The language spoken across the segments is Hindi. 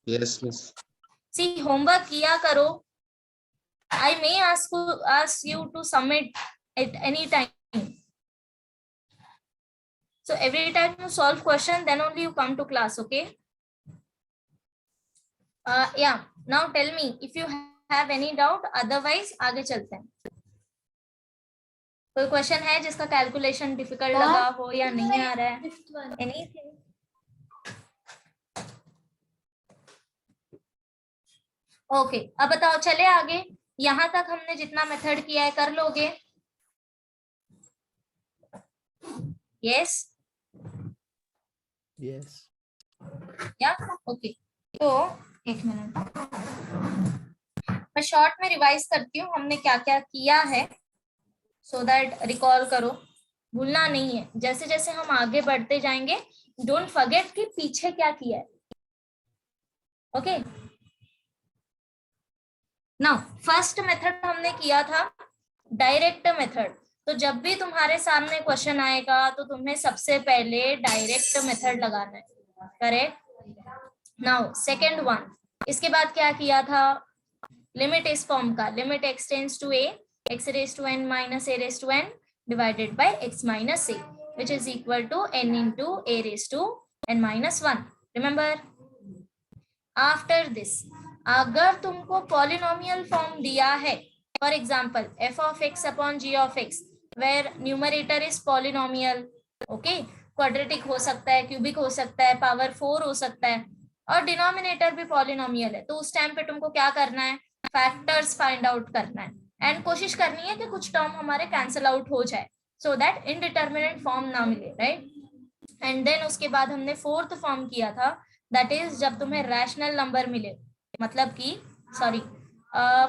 Yes, miss. सी होमवर्क किया करो. I may ask you to submit at any time. So every time you solve question, then only you come to class. Okay. Yeah. Now tell me if you have any doubt. Otherwise, आगे चलते हैं. कोई क्वेश्चन है जिसका कैलकुलेशन डिफिकल्ट लगा हो या नहीं आ रहा है? Anything? ओके, अब बताओ, चले आगे. यहां तक हमने जितना मेथड किया है कर लोगे? Yes yes. या ओके. तो एक मिनट, मैं शॉर्ट में रिवाइज करती हूँ हमने क्या क्या किया है, सो दैट रिकॉल करो. भूलना नहीं है. जैसे जैसे हम आगे बढ़ते जाएंगे, डोंट फॉरगेट कि पीछे क्या किया है. ओके. नाउ फर्स्ट मेथड हमने किया था डायरेक्ट मेथड. तो जब भी तुम्हारे सामने क्वेश्चन आएगा तो तुम्हें सबसे पहले डायरेक्ट मेथड लगाना है. करेक्ट. नाउ सेकेंड वन, इसके बाद क्या किया था? लिमिट इस फॉर्म का, limit x tends to a x raised to n minus a raised to n divided by x minus a, which is equal to n into a raised to n minus 1. Remember? After this, अगर तुमको पॉलिनोमियल फॉर्म दिया है, for example f of x upon g of x, where numerator is polynomial, okay, quadratic हो सकता है, क्यूबिक हो सकता है, पावर 4 हो सकता है, और डिनोमिनेटर भी पॉलिनोमियल है, तो उस टाइम पे तुमको क्या करना है? फैक्टर्स फाइंड आउट करना है एंड कोशिश करनी है कि कुछ टर्म हमारे कैंसिल आउट हो जाए, सो दैट इनडिटर्मिनेट फॉर्म ना मिले. राइट. एंड देन उसके बाद हमने फोर्थ फॉर्म किया था, दैट इज जब तुम्हें रैशनल नंबर मिले, मतलब कि sorry,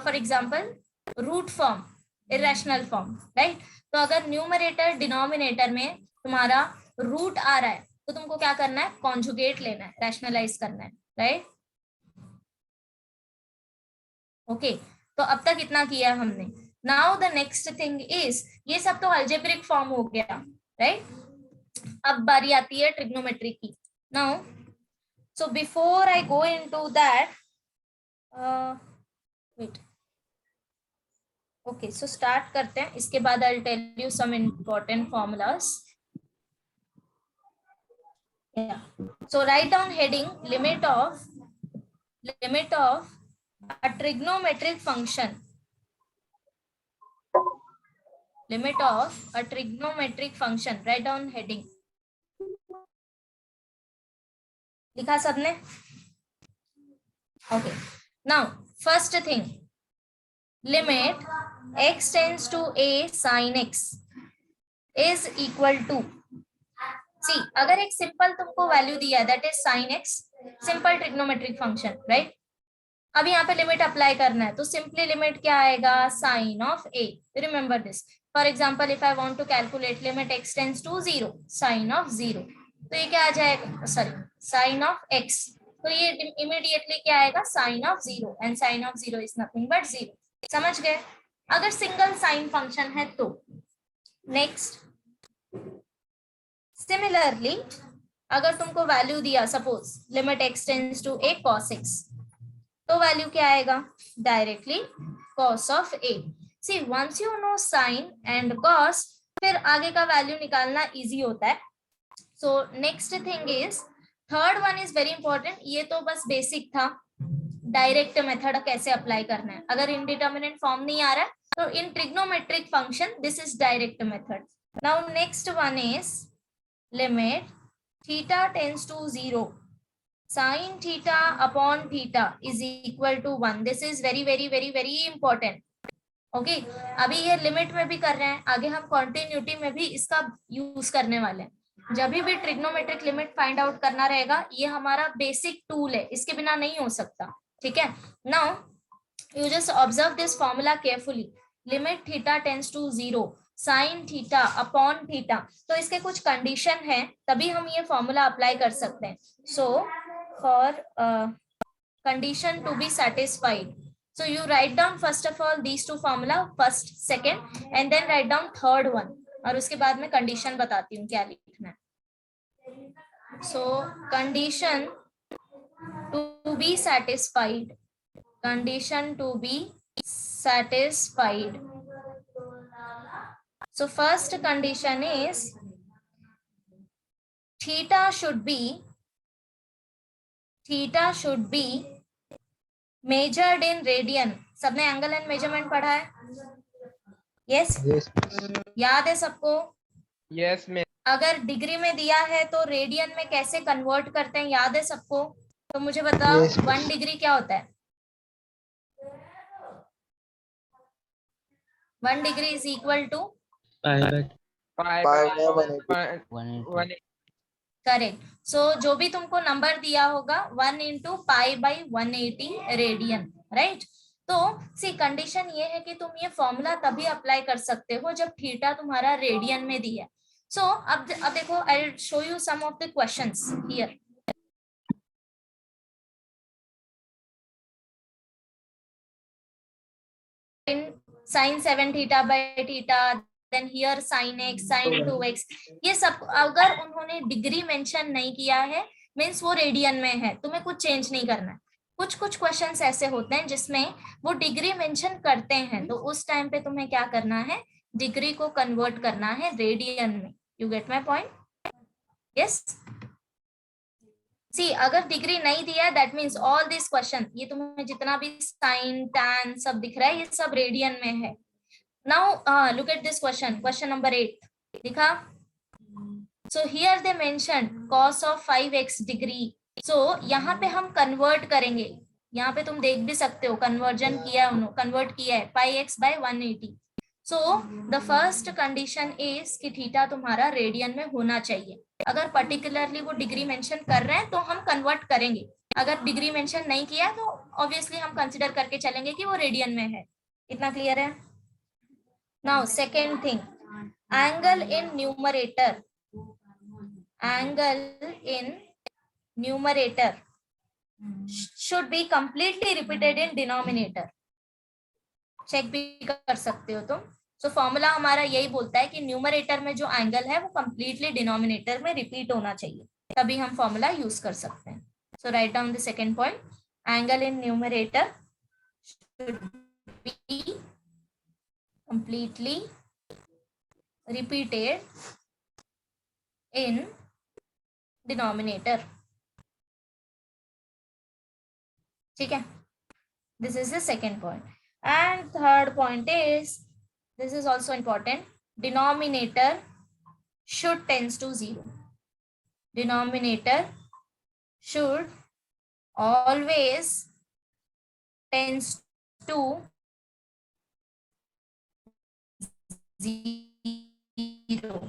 for example root form, irrational form. Right. तो अगर न्यूमरेटर डिनोमिनेटर में तुम्हारा रूट आ रहा है तो तुमको क्या करना है? कॉन्जुगेट लेना है, रैशनलाइज करना है. राइट. ओके. तो अब तक इतना किया हमने. Now the next thing is, ये सब तो अल्जेब्रिक फॉर्म हो गया. राइट. अब बारी आती है ट्रिग्नोमेट्री की. Now so before I go into that, wait, okay, so start करते हैं. इसके बाद I will tell you some important formulas. So write down heading limit of a trigonometric function. Limit of a trigonometric function. Write down heading. लिखा सबने? Okay. Now first thing, limit x tends to a sin x is equal to, see, अगर एक सिंपल तुमको वैल्यू दिया है, that is sin x, simple trigonometric function. Right. अब यहाँ पे लिमिट अप्लाई करना है, तो सिंपली लिमिट क्या आएगा? Sine of a. Remember this. For example if I want to calculate limit x tends to 0, sine of 0, तो ये क्या आ जाएगा? सॉरी, साइन ऑफ x, तो ये इमीडिएटली क्या आएगा? Sine of 0, and sine of 0 is nothing but 0. समझ गए? अगर सिंगल साइन फंक्शन है तो. नेक्स्ट, सिमिलरली अगर तुमको वैल्यू दिया, suppose limit x tends to a cos x, तो वैल्यू क्या आएगा? Directly cos of a. See once you know sine and cos, फिर आगे का वैल्यू निकालना इजी होता है. So next thing is, third one is very important. ये तो बस बेसिक था, डायरेक्ट मेथड कैसे अप्लाई करना है. अगर इनडिटर्मिनेट फॉर्म नहीं आ रहा है तो in trigonometric function this is direct method. Now next one is limit theta tends to 0, sin theta upon theta is equal to 1. This is very very very very important. Okay, अभी ये लिमिट में भी कर रहे हैं, आगे हम कॉन्टिन्यूटी में भी इसका यूज करने वाले हैं. जब भी ट्रिग्नोमेट्रिक लिमिट फाइंड आउट करना रहेगा, ये हमारा बेसिक टूल है, इसके बिना नहीं हो सकता. ठीक है. Now you just observe this formula carefully. Limit theta tends to 0, sine theta upon theta, तो इसके कुछ कंडीशन है, तभी हम ये फॉर्मूला अप्लाई कर सकते हैं. So for condition to be satisfied, so you write down first of all these two formula, first second, and then write down third one, और उसके बाद में कंडीशन बताती हूँ क्या लिखना है. so condition to be satisfied. Condition to be satisfied. So first condition is theta should be measured in radian. सबने एंगल एंड मेजरमेंट पढ़ा है? यस याद है सबको? Yes ma'am. अगर डिग्री में दिया है तो रेडियन में कैसे कन्वर्ट करते हैं, याद है सबको? तो मुझे बताओ 1 डिग्री क्या होता है? 1 degree is equal to correct. So जो भी तुमको नंबर दिया होगा 1 into pi by 180 radian, right? तो सी कंडीशन ये है कि तुम ये फॉर्मूला तभी अप्लाई कर सकते हो जब थीटा तुम्हारा रेडियन में दिया है. सो अब देखो, I will show you some of the questions here. in sin 7 theta by theta, then here sin x, sin 2x, ये सब अगर उन्होंने डिग्री मेंशन नहीं किया है मीन्स वो रेडियन में है, तुम्हें कुछ चेंज नहीं करना है. कुछ क्वेश्चंस ऐसे होते हैं जिसमें वो डिग्री मेंशन करते हैं, तो उस टाइम पे तुम्हें क्या करना है, डिग्री को कन्वर्ट करना है रेडियन में. You get my point? Yes. See अगर डिग्री नहीं दिया that means all this question, ये तुम्हें जितना भी साइन टैन सब दिख रहा है ये सब रेडियन में है. Now look at this question, question number 8 दिखा. So here they mention cos of 5x degree. So यहाँ पे हम कन्वर्ट करेंगे, यहाँ पे तुम देख भी सकते हो कन्वर्जन किया है, कन्वर्ट किया है pi x by 180. So the first condition is कि थीटा तुम्हारा रेडियन में होना चाहिए. अगर पर्टिकुलरली वो डिग्री मेंशन कर रहे हैं तो हम कन्वर्ट करेंगे, अगर डिग्री मेंशन नहीं किया तो ऑब्वियसली हम कंसिडर करके चलेंगे कि वो रेडियन में है. इतना क्लियर है? Now second thing, angle in numerator. Angle in numerator should be completely repeated in denominator. Check भी कर सकते हो तुम. सो फॉर्मूला हमारा यही बोलता है कि न्यूमरेटर में जो एंगल है वो कंप्लीटली डिनोमिनेटर में रिपीट होना चाहिए, तभी हम फॉर्मूला यूज कर सकते हैं. So right down the second point, angle in numerator should be completely repeated in denominator. ठीक है, this is the second point. And third point is, this is also important, denominator should tends to 0. Denominator should always tends to 0.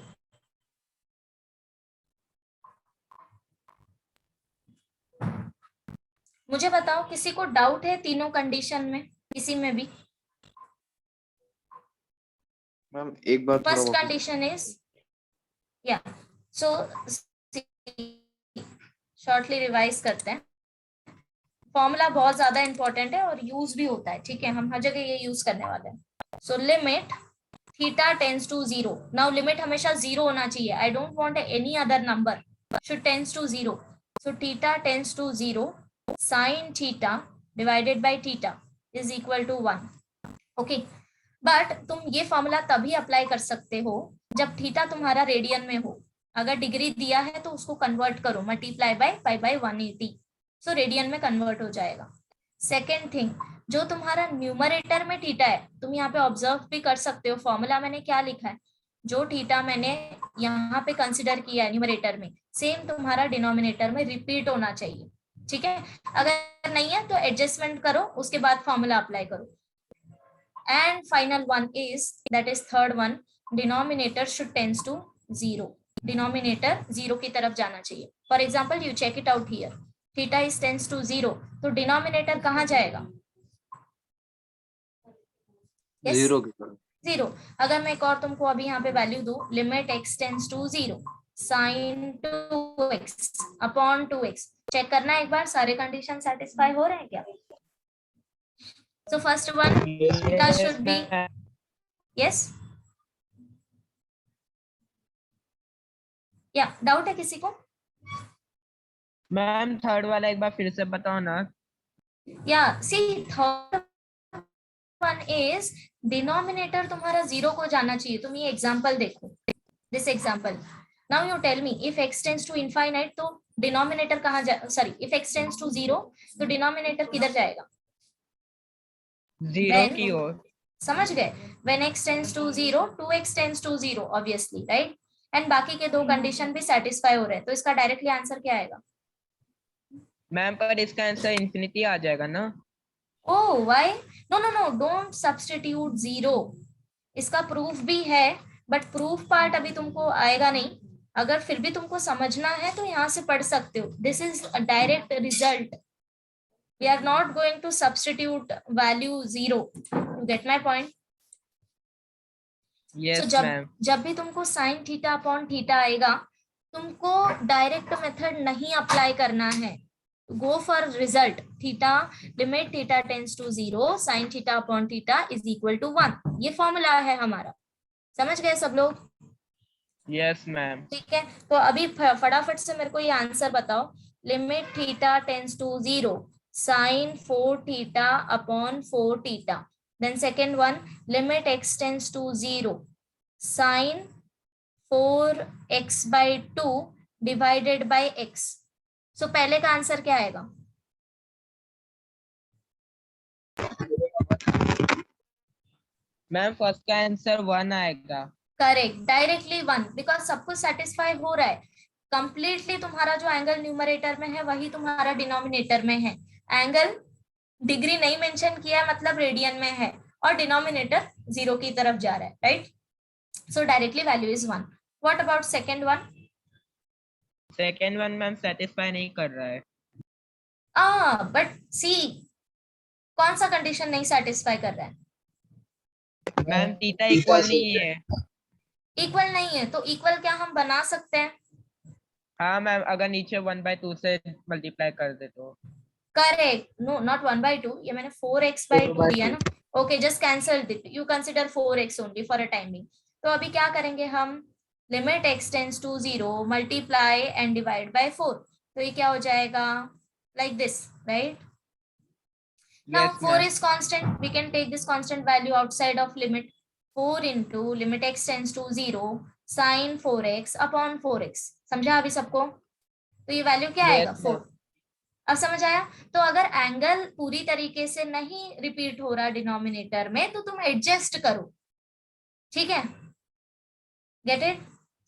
मुझे बताओ किसी को डाउट है तीनों कंडीशन में, किसी में भी? मैम एक बार फर्स्ट कंडीशन इज या, सो शॉर्टली रिवाइज करते हैं. फॉर्मूला बहुत ज्यादा इंपॉर्टेंट है और यूज भी होता है, ठीक है, हम हर जगह ये यूज करने वाले हैं. So limit theta tends to 0. Now limit हमेशा 0 होना चाहिए, I don't want any other number, should tends to 0. So theta tends to 0, sin theta divided by theta is equal to 1. Okay, but तुम ये फॉर्मूला तभी अप्लाई कर सकते हो जब थीटा तुम्हारा रेडियन में हो. अगर डिग्री दिया है तो उसको कन्वर्ट करो, multiply by pi by 180, so radian में कन्वर्ट हो जाएगा. सेकेंड थिंग, जो तुम्हारा न्यूमरेटर में थीटा है, तुम यहाँ पे ऑब्जर्व भी कर सकते हो फॉर्मूला मैंने क्या लिखा है, जो थीटा मैंने यहाँ पे कंसिडर किया है न्यूमरेटर में, सेम तुम्हारा डिनोमिनेटर में रिपीट होना चाहिए. ठीक है, अगर नहीं है तो एडजस्टमेंट करो, उसके बाद फॉर्मूला अप्लाई करो. And final one is, that is third one, denominator should tends to 0. Denominator 0 की तरफ जाना चाहिए. For example you check it out here, theta is tends to 0, तो डिनोमिनेटर कहाँ जाएगा? 0 की तरफ. 0. अगर मैं एक और तुमको अभी यहाँ पे वैल्यू दूं, limit x tends to 0 sin 2x upon 2x, check करना एक बार सारे कंडीशन सेटिस्फाई हो रहे हैं क्या? So first one, theta should be, yes या डाउट है किसी को? मैम थर्ड वाला एक बार फिर से बताओ ना. या see third one is denominator तुम्हारा जीरो को जाना चाहिए। तुम ये एग्जांपल देखो, this example. Now you tell me if x tends to infinite तो डिनोमिनेटर कहाँ जा, sorry if x tends to zero तो डिनोमिनेटर किधर जाएगा? जीरो When की ओर। समझ गए? when x tends to 0 2x tends to 0 obviously right, and बाकी के दो कंडीशन भी सेटिस्फाई हो रहे हैं, तो इसका डायरेक्टली आंसर क्या आएगा? मैम पर इसका आंसर इंफिनिटी आ जाएगा ना। Oh why? No no no, don't substitute zero. इसका प्रूफ भी है बट प्रूफ पार्ट अभी तुमको आएगा नहीं। अगर फिर भी तुमको समझना है तो यहाँ से पढ़ सकते हो, this is a direct result. We are not going to substitute value zero, you get my point? Yes जब मैम। जब भी तुमको साइन थीटा अपॉन थीटा आएगा, तुमको डायरेक्ट मेथड नहीं अप्लाई करना है। Go for result, theta limit theta tends to zero sine theta upon theta is equal to 1, ये फॉर्मूला है हमारा। समझ गए सब लोग? Yes ma'am. ठीक है, तो अभी फटाफट से मेरे को ये आंसर बताओ। Limit theta tends to zero sine 4 theta upon 4 theta. Then second one, limit x tends to zero sine 4x/2 divided by x। सो पहले का आंसर क्या आएगा? मैम फर्स्ट का आंसर 1 आएगा। करेक्ट, डायरेक्टली 1, बिकॉज सब कुछ सेटिस्फाई हो रहा है। कंप्लीटली तुम्हारा जो एंगल न्यूमरेटर में है वही तुम्हारा डिनोमिनेटर में है। एंगल डिग्री नहीं मेंशन किया है मतलब रेडियन में है, और डिनोमिनेटर जीरो की तरफ जा रहा है, right? So directly value is 1। What about second one? Second one ma'am satisfy नहीं कर रहा है। बट सी, कौन सा कंडीशन नहीं सेटिस्फाई कर रहा है? मैम थीटा इक्वल नहीं है। इक्वल नहीं है तो इक्वल क्या हम बना सकते हैं? हाँ मैम, अगर नीचे 1/2 से मल्टीप्लाई कर दे तो। करेक्ट, नो नॉट 1/2, ये मैंने 4x/2 दिया ना। Okay, just cancel it, you consider 4x only for a timing. तो अभी क्या करेंगे हम? Limit x tends to zero multiply and divide by 4, तो ये क्या हो जाएगा? Like this, right? Now yes 4 ma'am. is constant, we can take this constant value outside of limit। 4 into limit x tends to 0 sin 4x upon 4x। समझा अभी सबको? तो ये वैल्यू क्या आएगा? यस 4। मैम। अब समझ आया? तो अगर एंगल पूरी तरीके से नहीं रिपीट हो रहा डिनोमिनेटर में तो तुम एडजस्ट करो, ठीक है? Get it?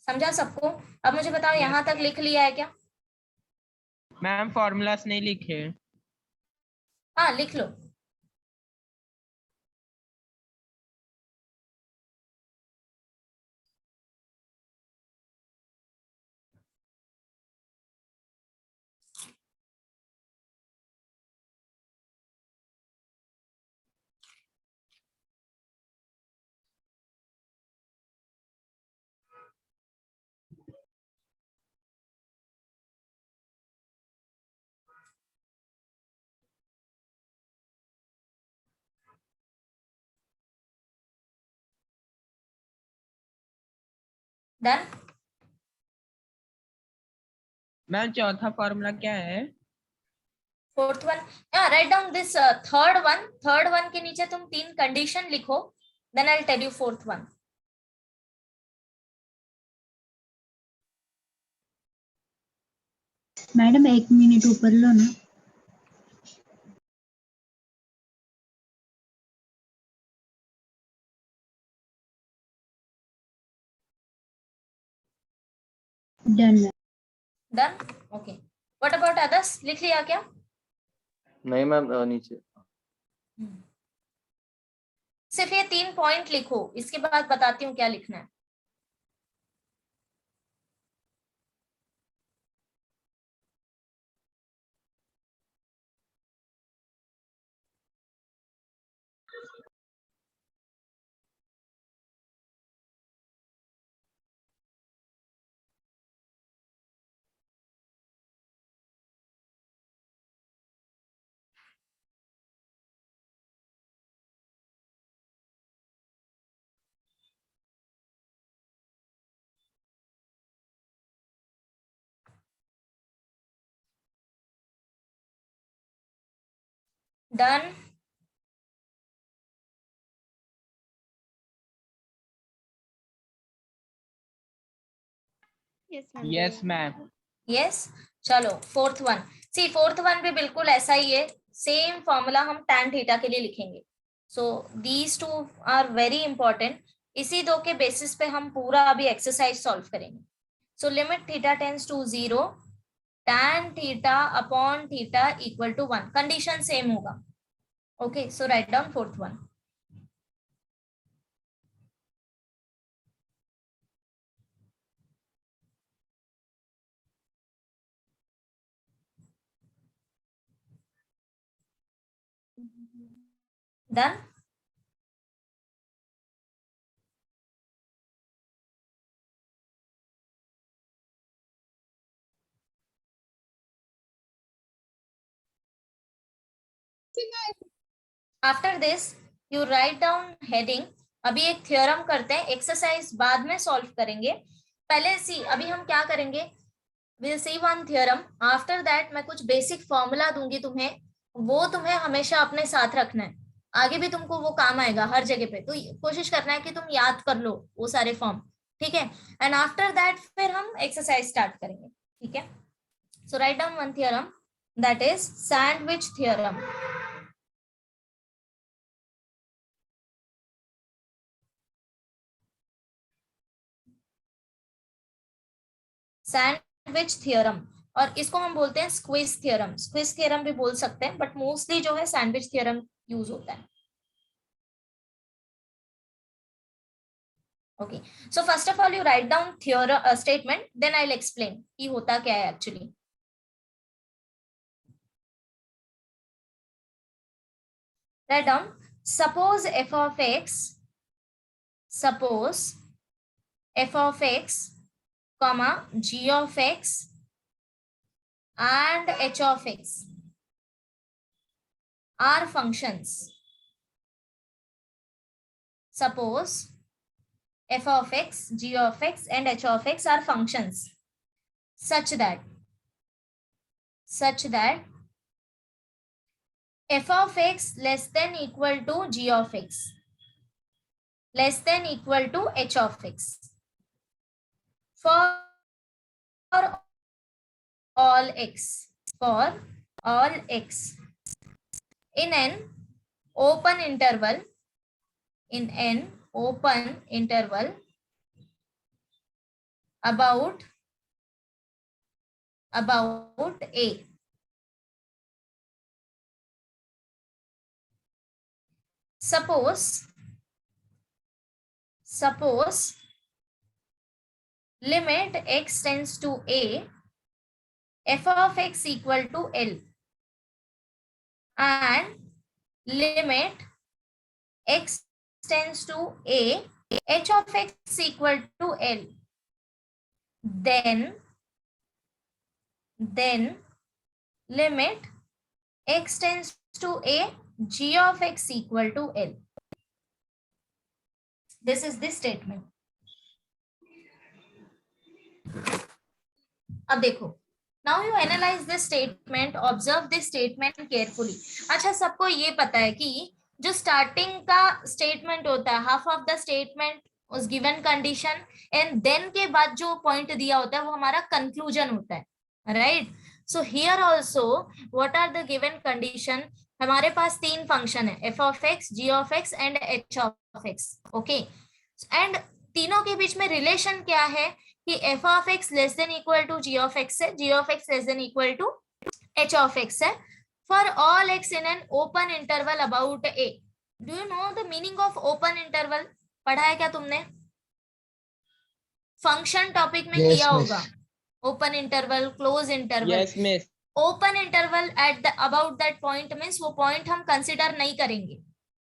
समझा सबको? अब मुझे बताओ यस यहाँ तक लिख लिया है क्या? मैम, फॉर्मूलास नहीं लिखे। हाँ लिख लो। डन? मैम चौथा फॉर्मूला क्या है? Fourth one, write down this third one. Third one के नीचे तुम 3 कंडीशन लिखो, then I tell you fourth one. Madam 1 minute ऊपर लो ना। Done. Done? Okay, what about others? लिख लिया क्या? नहीं मैम, नीचे। सिर्फ ये 3 पॉइंट लिखो, इसके बाद बताती हूँ क्या लिखना है। Done. Yes, ma'am. Yes. चलो fourth one. See fourth one भी बिल्कुल ऐसा ही है. सेम फॉर्मूला हम tan थीटा के लिए लिखेंगे. So these two are very important. इसी दो के बेसिस पे हम पूरा अभी एक्सरसाइज सॉल्व करेंगे. So limit theta tends to 0, tan theta upon theta equal to 1. Condition same होगा. Okay, so right down fourth one. Done. After this, you write down heading. अभी एक थ्योरम करते हैं, एक्सरसाइज बाद में सॉल्व करेंगे. पहले सी अभी हम क्या करेंगे, we'll see one theorem. After that मैं कुछ बेसिक फॉर्मूला दूंगी तुम्हें, वो तुम्हें हमेशा अपने साथ रखना है. आगे भी तुमको वो काम आएगा हर जगह पे, तो कोशिश करना है कि तुम याद कर लो वो सारे फॉर्म. ठीक है. एंड आफ्टर दैट फिर हम एक्सरसाइज स्टार्ट करेंगे. ठीक है. So right down one theorem, that is sandwich theorem. Sandwich theorem, और इसको हम बोलते हैं स्क्विज थ्योरम. स्क्विज थ्योरम भी बोल सकते हैं, बट मोस्टली जो है सैंडविच थ्योरम यूज होता है. Okay, so first of all you write down theorem statement, then I will explain कि होता क्या है actually. Write down. Suppose f of x comma g of x and h of x are functions. Suppose f of x, g of x and h of x are functions such that f of x less than equal to g of x less than equal to h of x for all x in an open interval about a. Suppose limit x tends to a, f of x equal to L, and limit x tends to a, h of x equal to L, then limit x tends to a, g of x equal to L. This is the statement. अब देखो, now you analyze this statement, observe this statement carefully. अच्छा, सबको ये पता है कि जो स्टार्टिंग का स्टेटमेंट होता है, हाफ ऑफ द स्टेटमेंट उस गिवन कंडीशन एंड देन के बाद जो पॉइंट दिया होता है वो हमारा कंक्लूजन होता है. Right. So here also what are the given condition. हमारे पास तीन फंक्शन है, f of x, g of x and h of x. Okay, and तीनों के बीच में रिलेशन क्या है कि f of x less than equal to g of x है, g of x less than equal to h of x है, for all x in an open interval about a. Do you know the meaning of open interval? पढ़ा है क्या तुमने? फंक्शन टॉपिक में किया होगा. Open interval, close interval. Yes, miss. Open interval at the about that point means वो पॉइंट हम कंसिडर नहीं करेंगे.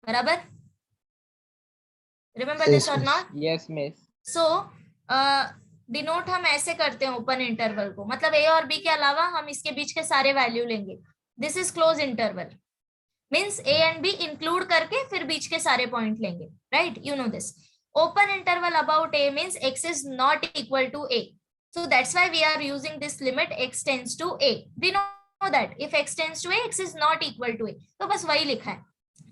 बराबर. रिमेम्बर दिस और not? Yes, miss. So denote हम ऐसे करते हैं ओपन इंटरवल को, मतलब ए और बी के अलावा हम इसके बीच के सारे वैल्यू लेंगे. This is close interval, means A and be include करके फिर बीच के सारे पॉइंट लेंगे. Right, you know this. Open interval about A means x is not equal to a. So that's why we are using this limit x tends to a. Denote that if x tends to a, x is not equal to a, तो बस वही लिखा है.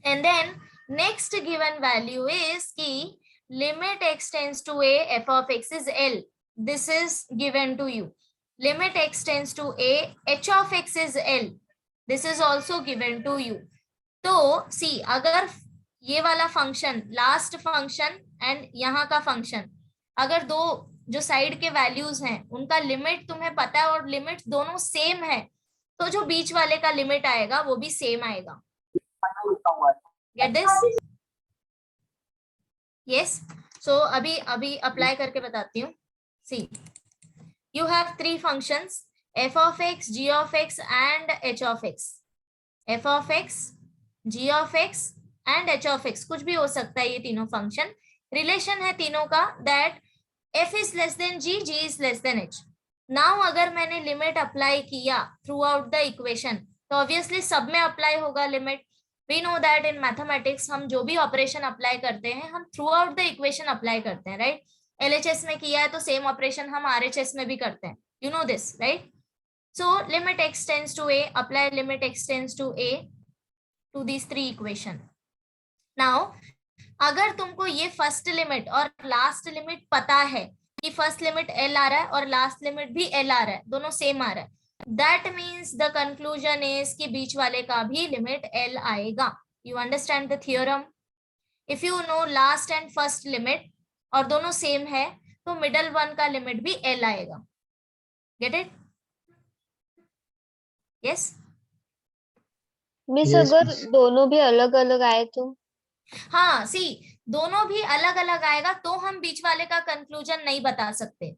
And then next given value is कि limit x tends to a, f of x is L. This is given to you. Limit x tends to a, h of x is L. This is also given to you. तो see, अगर ये वाला फंक्शन, लास्ट फंक्शन एंड यहाँ का फंक्शन, अगर दो जो साइड के वैल्यूज हैं उनका लिमिट तुम्हें पता है और लिमिट दोनों सेम है, तो जो बीच वाले का लिमिट आएगा वो भी सेम आएगा. Get this? यस. सो अभी अप्लाई करके बताती हूँ. सी, you have three functions, f of x, g of x and h of x. f of x, g of x and h of x, कुछ भी हो सकता है ये तीनों फंक्शन. रिलेशन है तीनों का that f is less than g, g is less than h. Now अगर मैंने लिमिट अप्लाई किया थ्रू आउट द इक्वेशन तो ऑब्वियसली सब में अप्लाई होगा limit. We know that in mathematics हम जो भी ऑपरेशन अप्लाई करते हैं हम throughout the equation apply करते हैं, राइट? LHS में किया है तो सेम ऑपरेशन हम RHS में भी करते हैं. You know this, right? So limit x tends to a, apply limit x tends to a to these three equation. Now अगर तुमको ये फर्स्ट लिमिट और लास्ट लिमिट पता है कि फर्स्ट लिमिट L आ रहा है और लास्ट लिमिट भी L आ रहा है, दोनों सेम आ रहा है, that means the conclusion is कि बीच वाले का भी लिमिट L आएगा. You understand the theorem? If you know last and first limit और दोनों सेम है तो मिडल वन का लिमिट भी L आएगा. Get it? यस. मिस अगर दोनों भी अलग अलग आए तो? हाँ, सी, दोनों भी अलग अलग आएगा तो हम बीच वाले का कंक्लूजन नहीं बता सकते.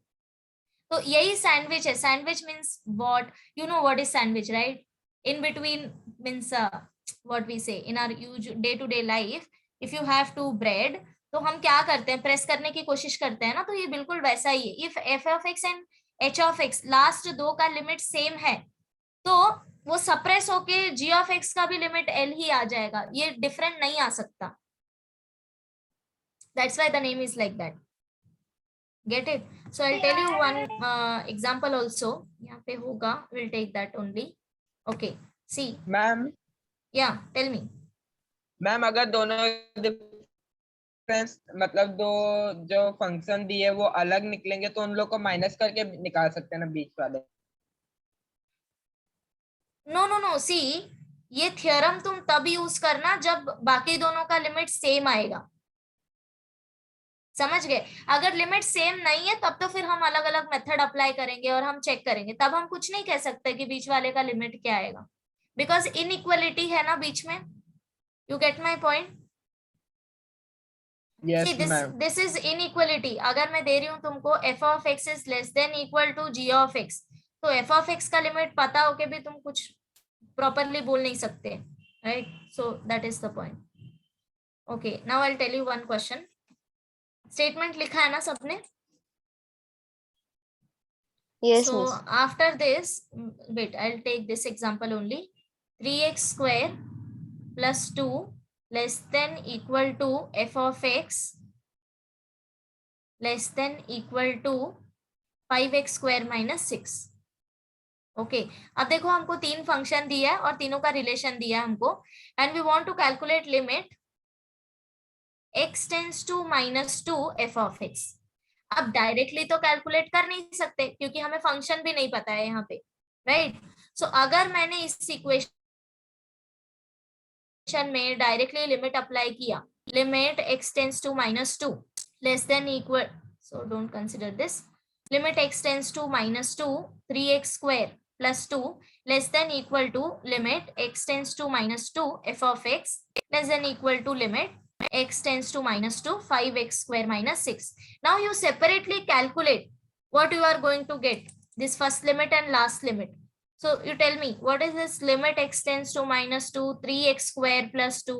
तो यही सैंडविच है. Sandwich means what? You know what is sandwich, right? In between means what we say in our day to day life, if you have two bread तो हम क्या करते हैं? प्रेस करने की कोशिश करते हैं ना. तो ये बिल्कुल वैसा ही है. If f of x and h of x last दो का लिमिट सेम है तो वो सप्रेस होके g of x का भी लिमिट L ही आ जाएगा. ये डिफरेंट नहीं आ सकता. That's why the name is like that. Get it? So I'll tell you one example also. यहाँ पे होगा. We'll take that only. Okay. See. Ma'am. Yeah. Tell me. Ma'am अगर दोनों डिफरेंस मतलब दो जो फंक्शन दिए वो अलग निकलेंगे तो उन लोग को माइनस करके निकाल सकते हैं ना बीच वाले. No. See, ये थ्योरम तुम तब यूज करना जब बाकी दोनों का लिमिट सेम आएगा. समझ गए? अगर लिमिट सेम नहीं है तब तो फिर हम अलग अलग मेथड अप्लाई करेंगे और हम चेक करेंगे. तब हम कुछ नहीं कह सकते कि बीच वाले का लिमिट क्या आएगा, बिकॉज इनइक्वालिटी है ना बीच में. You get my point? This is inequality. अगर मैं दे रही हूँ तुमको f of x is less than equal to g of x, तो f of x का लिमिट पता होके भी तुम कुछ प्रॉपरली बोल नहीं सकते, right? So that is the point. Okay, now I will tell you one question. Statement लिखा है ना सबने? Yes, so miss. after this, wait, I'll take this example only. 3x square plus 2 less than equal to f of x less than equal to 5x square minus 6. Okay, अब देखो हमको तीन फंक्शन दिया है और तीनों का रिलेशन दिया है हमको, and we want to calculate limit x tends to minus 2 f of x. अब डायरेक्टली तो कैलकुलेट कर नहीं सकते क्योंकि हमें फंक्शन भी नहीं पता है यहाँ पे, राइट? सो अगर मैंने इस इक्वेशन में डायरेक्टली लिमिट अप्लाई किया, limit x tends to minus 2 less than equal, so don't consider this, limit x tends to minus 2 3x square plus 2 less than equal to limit x tends to minus 2 f of x less than equal to limit x tends to minus 2 5x square minus 6. Now you separately calculate what you are going to get, this first limit and last limit. So you tell me what is this limit x tends to minus 2 3x square plus 2.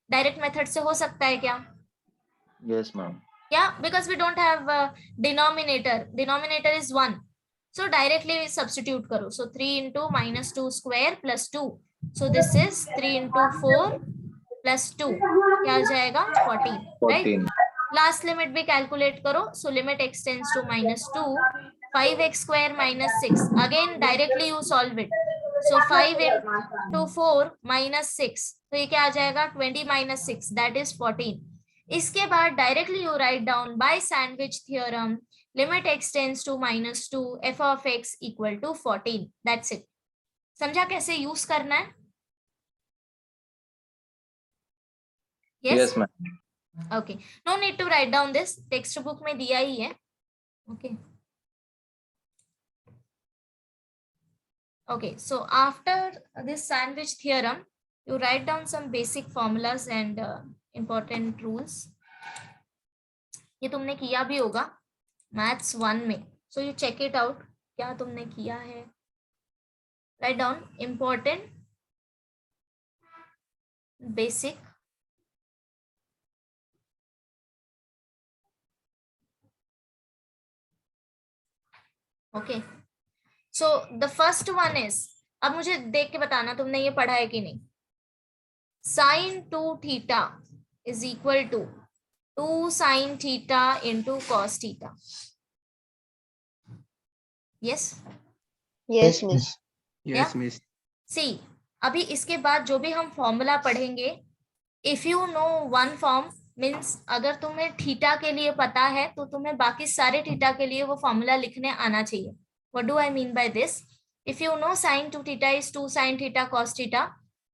Direct method से हो सकता है क्या? Yes, ma'am. Yeah, because we don't have denominator. Denominator is 1. So directly substitute करो. So 3 into minus 2 square plus 2. So this is 3 into 4 plus 2. क्या आ जाएगा? 14. 14. Right? Last limit भी calculate करो. So limit x tends to minus 2 5x square minus 6. Again directly you solve it. So 5 into 4 minus 6, तो ये क्या आ जाएगा 20 minus 6 that is 14. इसके बाद directly you write down by sandwich theorem limit x tends to -2 f of x equal to 14. That's it. समझा कैसे यूज करना है? Yes, ma'am. Okay, no need to write down this, text book में दिया ही है. Okay. Okay, so after this sandwich theorem, you write down some basic formulas and important rules. ये तुमने किया भी होगा मैथ्स 1 में, so you check it out. क्या तुमने किया है? Write down important, basic, okay. So the first one is, अब मुझे देख के बताना तुमने ये पढ़ा है कि नहीं. Sin 2 theta is equal to 2 sin theta into cos theta. Yes? Yes, miss. Yes, miss. See, अभी इसके बाद जो भी हम फॉर्मूला पढ़ेंगे, if you know one form means अगर तुम्हें थीटा के लिए पता है तो तुम्हें बाकी सारे थीटा के लिए वो फॉर्मूला लिखने आना चाहिए. What do I mean by this? If you know sin 2 theta is 2 sin theta cos theta,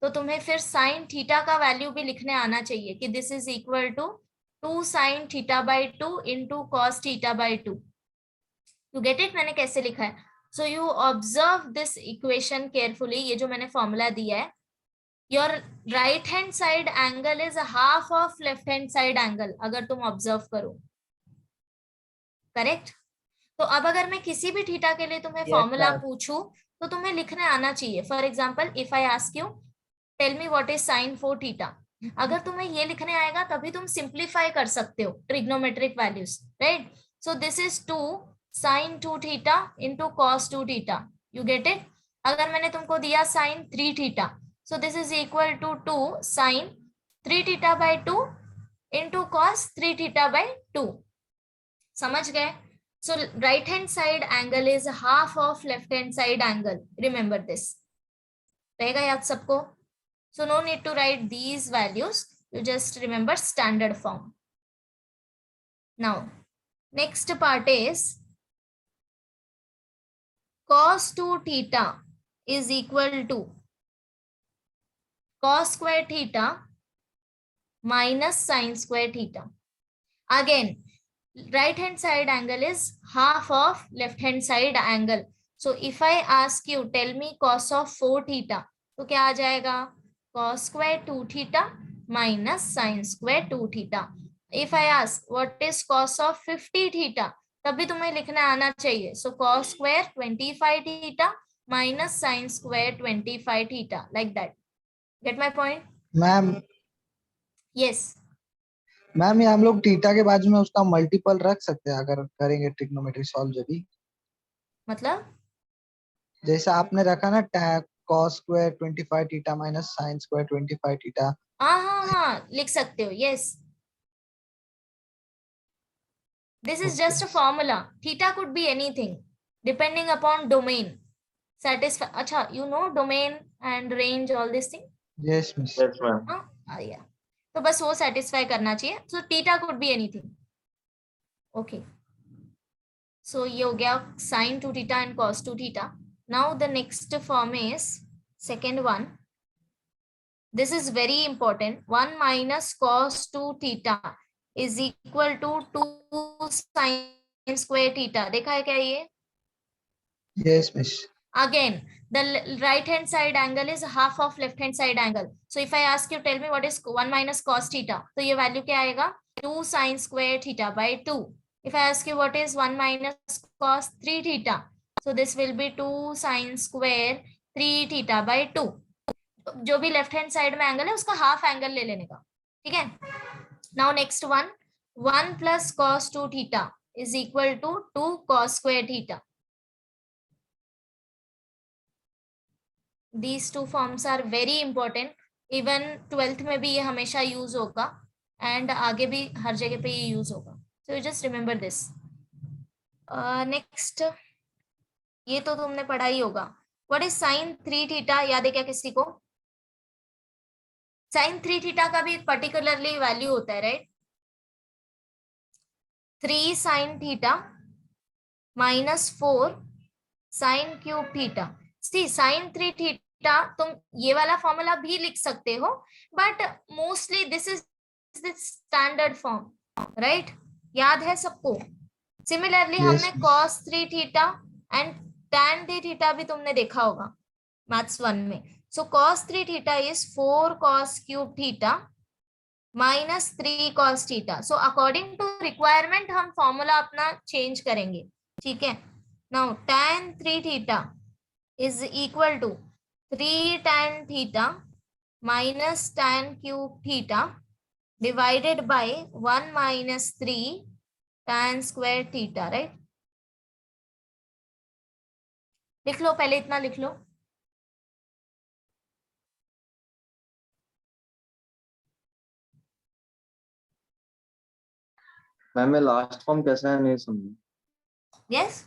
तो तुम्हें फिर sin थीटा का वैल्यू भी लिखने आना चाहिए कि this is equal to 2 sin theta by 2 into cos theta by 2. You get it? मैंने कैसे लिखा है? So you observe this equation carefully. ये जो मैंने फॉर्मूला दिया है, your right hand side angle is half of left hand side angle. अगर तुम ऑब्जर्व करो, करेक्ट? तो अब अगर मैं किसी भी थीटा के लिए तुम्हें फॉर्मूला पूछूं तो तुम्हें लिखने आना चाहिए. For example, if I ask you tell me what is sin 4 theta, अगर तुम्हें ये लिखने आएगा तभी तुम सिंप्लीफाई कर सकते हो trigonometric values, right? So this is 2 sin 2 theta into cos 2 theta. You get it? अगर मैंने तुमको दिया sin 3 theta, so this is equal to 2 sin 3 theta by 2 into cos 3 theta by 2. समझ गए? So right hand side angle is half of left hand side angle. Remember this. रहेगा याद सबको? So no need to write these values. You just remember standard form. Now, next part is cos 2 theta is equal to cos square theta minus sin square theta. Again, right hand side angle is half of left hand side angle. So if I ask you tell me cos of 4 theta, तो क्या आ जाएगा? cos square 2 theta minus sin square 2 theta. If I ask what is cos of 50 theta, तभी तुम्हें लिखना आना चाहिए. So cos square 25 theta minus sin square 25 theta, like that. Get my point? Ma'am Yes. Ma'am ये हम लोग थीटा के बाजू में उसका मल्टीपल रख सकते हैं अगर करेंगे ट्रिग्नोमेट्री सॉल्व जब भी, मतलब जैसा आपने रखा ना cos square 25 theta minus sin square 25 theta. हाँ लिख सकते हो. Yes. This is just a formula. Theta could be anything depending upon domain. Satisfy. अच्छा, you know domain and range, all this thing. Yes, miss. Yes, ma'am. Yeah. तो बस वो satisfy करना चाहिए. So theta could be anything. Okay. So ये हो गया sin 2 theta and cos 2 theta. Now the next form is second one. This is very important. 1 minus cos 2 theta is equal to 2 sin square theta. देखा है क्या ये? Yes, miss. Again, the right hand side angle is half of left hand side angle. So if I ask you, tell me what is 1 minus cos theta, तो ये value क्या आएगा? 2 sin square theta by 2. If I ask you what is 1 minus cos 3 theta, so this will be 2 sin square 3 theta by 2. जो भी left hand side में angle है उसका half angle ले लेने का, ठीक है? Now next one, 1 plus cos 2 theta is equal to 2 cos square theta. These two forms are very important. Even 12th में भी ये हमेशा यूज होगा and आगे भी हर जगह पे ये यूज होगा. So you just remember this. Next, ये तो तुमने पढ़ा ही होगा. व्हाट इज साइन 3 थीटा, याद है क्या किसी को? साइन 3 थीटा का भी एक पर्टिकुलरली वैल्यू होता है, राइट? 3 sine theta minus 4 sine cube theta. See sine 3 theta तुम ये वाला फॉर्मूला भी लिख सकते हो, but mostly this is the standard form, right? याद है सबको? सिमिलरली Yes, हमने miss. cos 3 theta and tan 3 theta भी तुमने देखा होगा मैथ्स 1 में। So cos 3 theta is 4 cos cube theta minus 3 cos theta. So according to requirement हम फॉर्मूला अपना चेंज करेंगे, ठीक है? Now tan 3 theta is equal to 3 tan theta minus tan cube theta divided by 1 minus 3 tan square theta, right? लिख लो, पहले इतना लिख लो। मैम ये लास्ट फॉर्म कैसा है नहीं समझा। यस,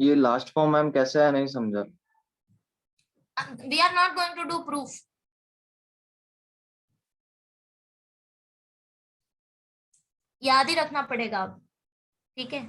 ये लास्ट फॉर्म मैम कैसा है नहीं समझा। We are not going to do proof. याद ही रखना पड़ेगा अब, ठीक है?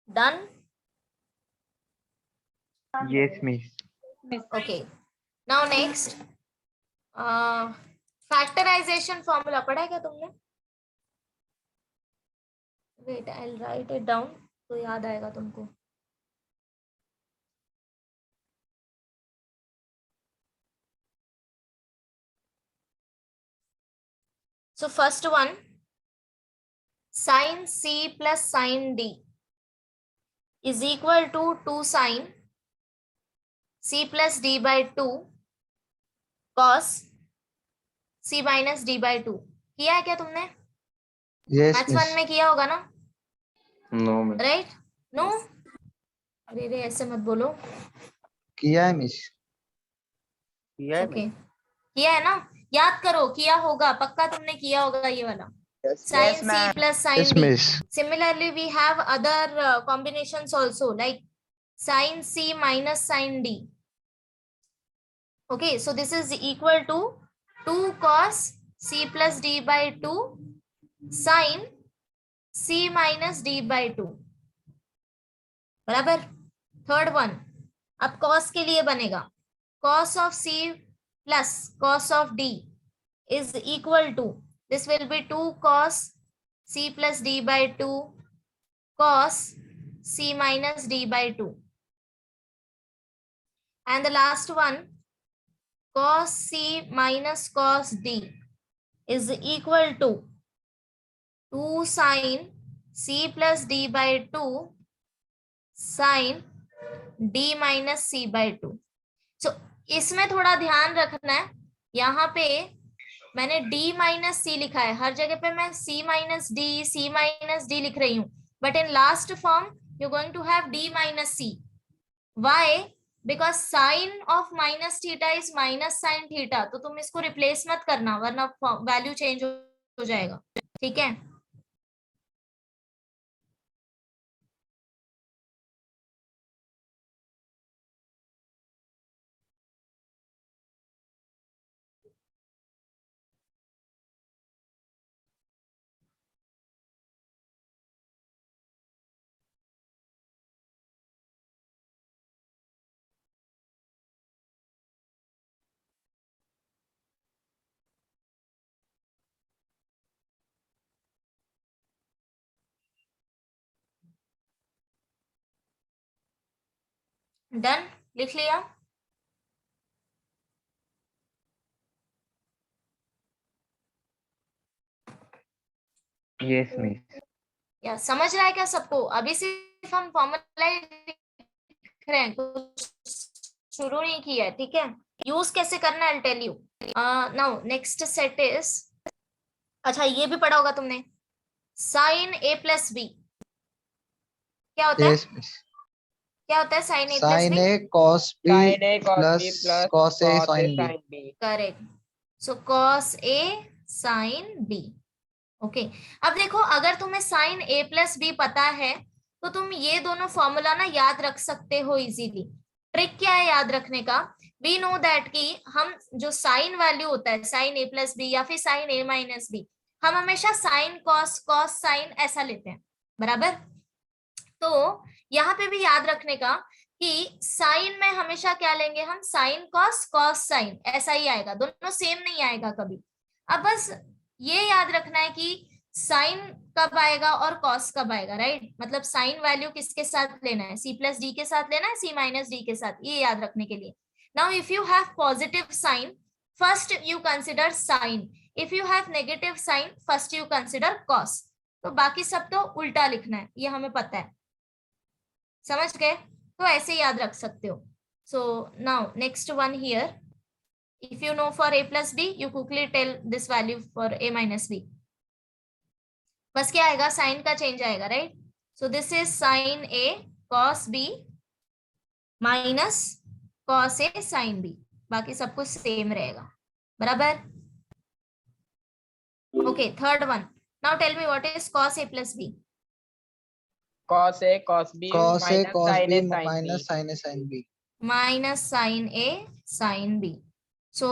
Done? Yes, miss. Okay, now next factorization formula पढ़ा है क्या तुमने? Wait, I will write it down तो याद आएगा तुमको। So first one, sin C plus sin D is equal to 2 sin C plus D by 2 cos C minus D by 2। किया है क्या तुमने? Yes, maths miss. 1 में किया होगा ना, नो मैम। राइट? नो? अरे रे ऐसे मत बोलो। किया है मिस. ओके, किया है ना? याद करो, किया होगा पक्का, तुमने किया होगा ये वाला sin Yes, C ma'am. plus sin Yes, D। miss. Similarly, we have other combinations also like sin C minus sin D. Okay, so this is equal to 2 cos C plus D by 2 sin C minus D by 2, बराबर? थर्ड वन, अब cos के लिए बनेगा cos of C plus cos of D is equal to, this will be 2 cos C plus D by 2 cos C minus D by 2, and the last one cos C minus cos D is equal to 2 sin C plus D by 2 sin D minus C by 2। So इसमें थोड़ा ध्यान रखना है, यहाँ पे मैंने D minus C लिखा है, हर जगह पे मैं C minus D लिख रही हूँ, but in last form you're going to have D minus C. Why? Because sin of minus theta is minus sin theta, तो तुम इसको रिप्लेस मत करना वरना वैल्यू चेंज हो जाएगा, ठीक है? डन? लिख लिया? Yes, miss. या समझ रहा है क्या सबको? अभी सिर्फ हम फॉर्मूला लिख रहे हैं, कुछ शुरू नहीं किया है, ठीक है? यूज कैसे करना है, I'll tell you. Now next set is, अच्छा ये भी पढ़ा होगा तुमने, साइन ए प्लस बी क्या होता है? Yes miss. क्या होता है sine A plus sine B? A cos B sin a cos b plus plus cos A cos a sine B. sin b। Correct. So cos A sine B. Okay, अब देखो अगर तुम्हें साइन ए प्लस बी पता है तो तुम ये दोनों फॉर्मूला ना याद रख सकते हो इजीली। ट्रिक क्या है याद रखने का? वी नो दैट कि हम जो साइन वैल्यू होता है साइन ए प्लस बी या फिर साइन ए माइनस बी, हम हमेशा साइन कॉस कॉस साइन ऐसा लेते हैं, बराबर। तो यहाँ पे भी याद रखने का कि साइन में हमेशा क्या लेंगे हम? साइन कॉस कॉस साइन ऐसा ही आएगा, दोनों सेम नहीं आएगा कभी। अब बस ये याद रखना है कि साइन कब आएगा और कॉस कब आएगा, राइट? मतलब साइन वैल्यू किसके साथ लेना है? सी प्लस डी के साथ लेना है, सी माइनस डी के साथ, ये याद रखने के लिए। Now if you have positive sine first you consider sine, if you have negative sine first you consider cos. तो बाकी सब तो उल्टा लिखना है, ये हमें पता है, समझ गए? तो ऐसे याद रख सकते हो। So now next one here, if you know for a plus b you quickly tell this value for a minus b। बस क्या आएगा? साइन का चेंज आएगा, right? So this is sine a cos b minus cos a sin b, बाकी सब कुछ सेम रहेगा, बराबर। Okay, third one, now tell me what is cos a plus b? cos a cos b cos A minus cos sin B a sin b। Minus sine A sine B. Minus sine A sine B. So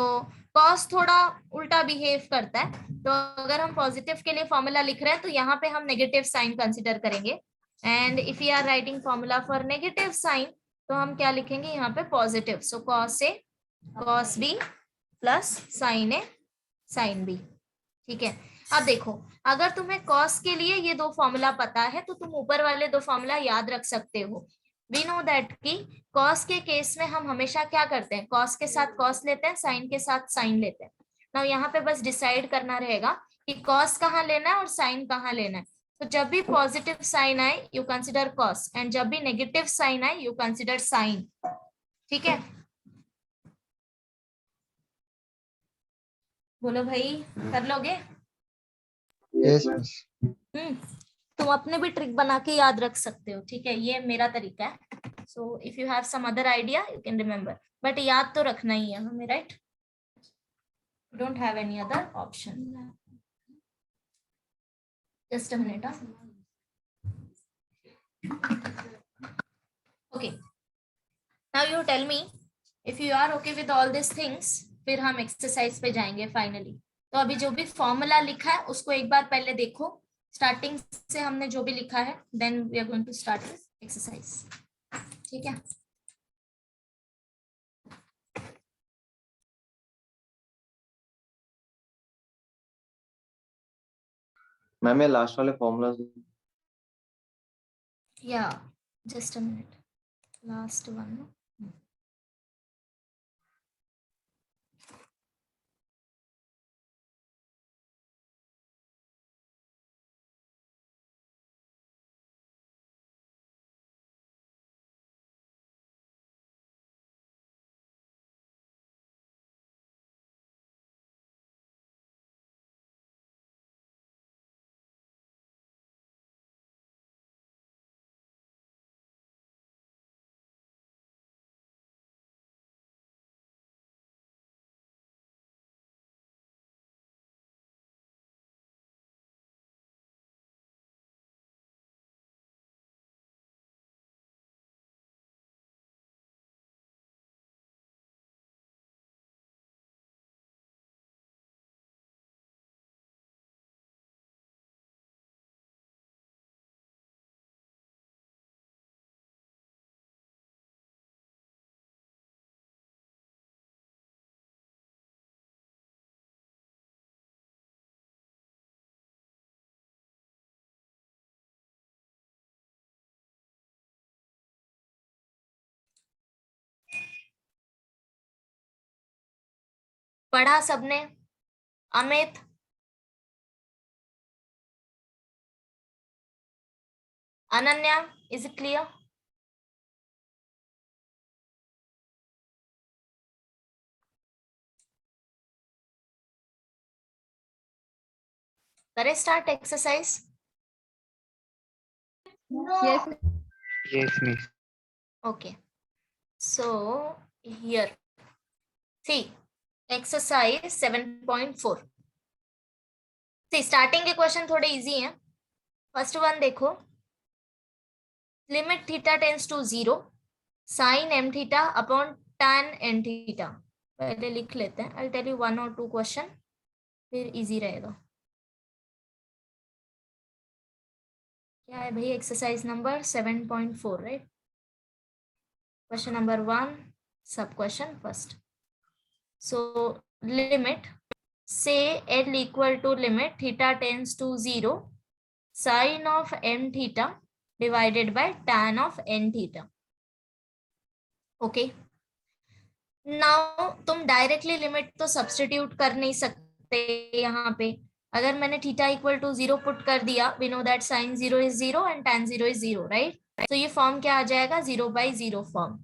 cos थोड़ा उल्टा बिहेव करता है, तो अगर हम पॉजिटिव के लिए फॉर्मूला लिख रहे हैं तो यहाँ पे हम नेगेटिव साइन कंसिडर करेंगे। And if you are writing formula for negative sine तो हम क्या लिखेंगे यहाँ पे? Positive. So cos A cos B plus sine A sine B, ठीक है। अब देखो अगर तुम्हें कॉस के लिए ये दो फॉर्मूला पता है तो तुम ऊपर वाले दो फॉर्मूला याद रख सकते हो। वी नो दैट कि कॉस के केस में हम हमेशा क्या करते हैं? कॉस के साथ कॉस लेते हैं, साइन के साथ साइन लेते हैं। ना यहाँ पे बस डिसाइड करना रहेगा कि कॉस कहाँ लेना है और साइन कहाँ लेना है। तो जब भी पॉजिटिव साइन आए यू कंसिडर कॉस, एंड जब भी नेगेटिव साइन आए यू कंसिडर साइन, ठीक है? बोलो भाई, कर लोगे? Yes miss. तुम अपने भी ट्रिक बना के याद रख सकते हो, ठीक है? ये मेरा तरीका है। So if you have some other idea you can remember, but याद तो रखना ही है हमें, right? Don't have any other option. Just a minute. Okay, now you tell me if you are okay with all this things, फिर हम एक्सरसाइज पे जाएंगे फाइनली। तो अभी जो भी फॉर्मूला लिखा है उसको एक बार पहले देखो, स्टार्टिंग से हमने जो भी लिखा है, then we are going to start exercise, ठीक है? मैम ये लास्ट वाले फॉर्मूलाज या just a minute, last one. पढ़ा सबने? Amit, Ananya, is it clear? करें start exercise? Yes. Yes, miss. Okay. So here, see, exercise 7.4. See, starting के क्वेश्चन थोड़े इजी हैं. फर्स्ट वन देखो, limit theta tends to 0, sine m theta upon tan n theta. पहले लिख लेते हैं. I'll tell you 1 or 2 question, फिर इजी रहेगा. क्या है भाई? Exercise number 7.4, right? Question number 1, सब question first. So limit, say L equal to limit theta tends to 0, sin of m theta divided by tan of n theta. Okay. Now तुम डायरेक्टली लिमिट तो सब्स्टिट्यूट कर नहीं सकते यहाँ पे. अगर मैंने थीटा इक्वल टू 0 पुट कर दिया, we know that sine 0 is 0 and tan 0 is 0, right? तो ये फॉर्म क्या आ जाएगा? 0/0 form.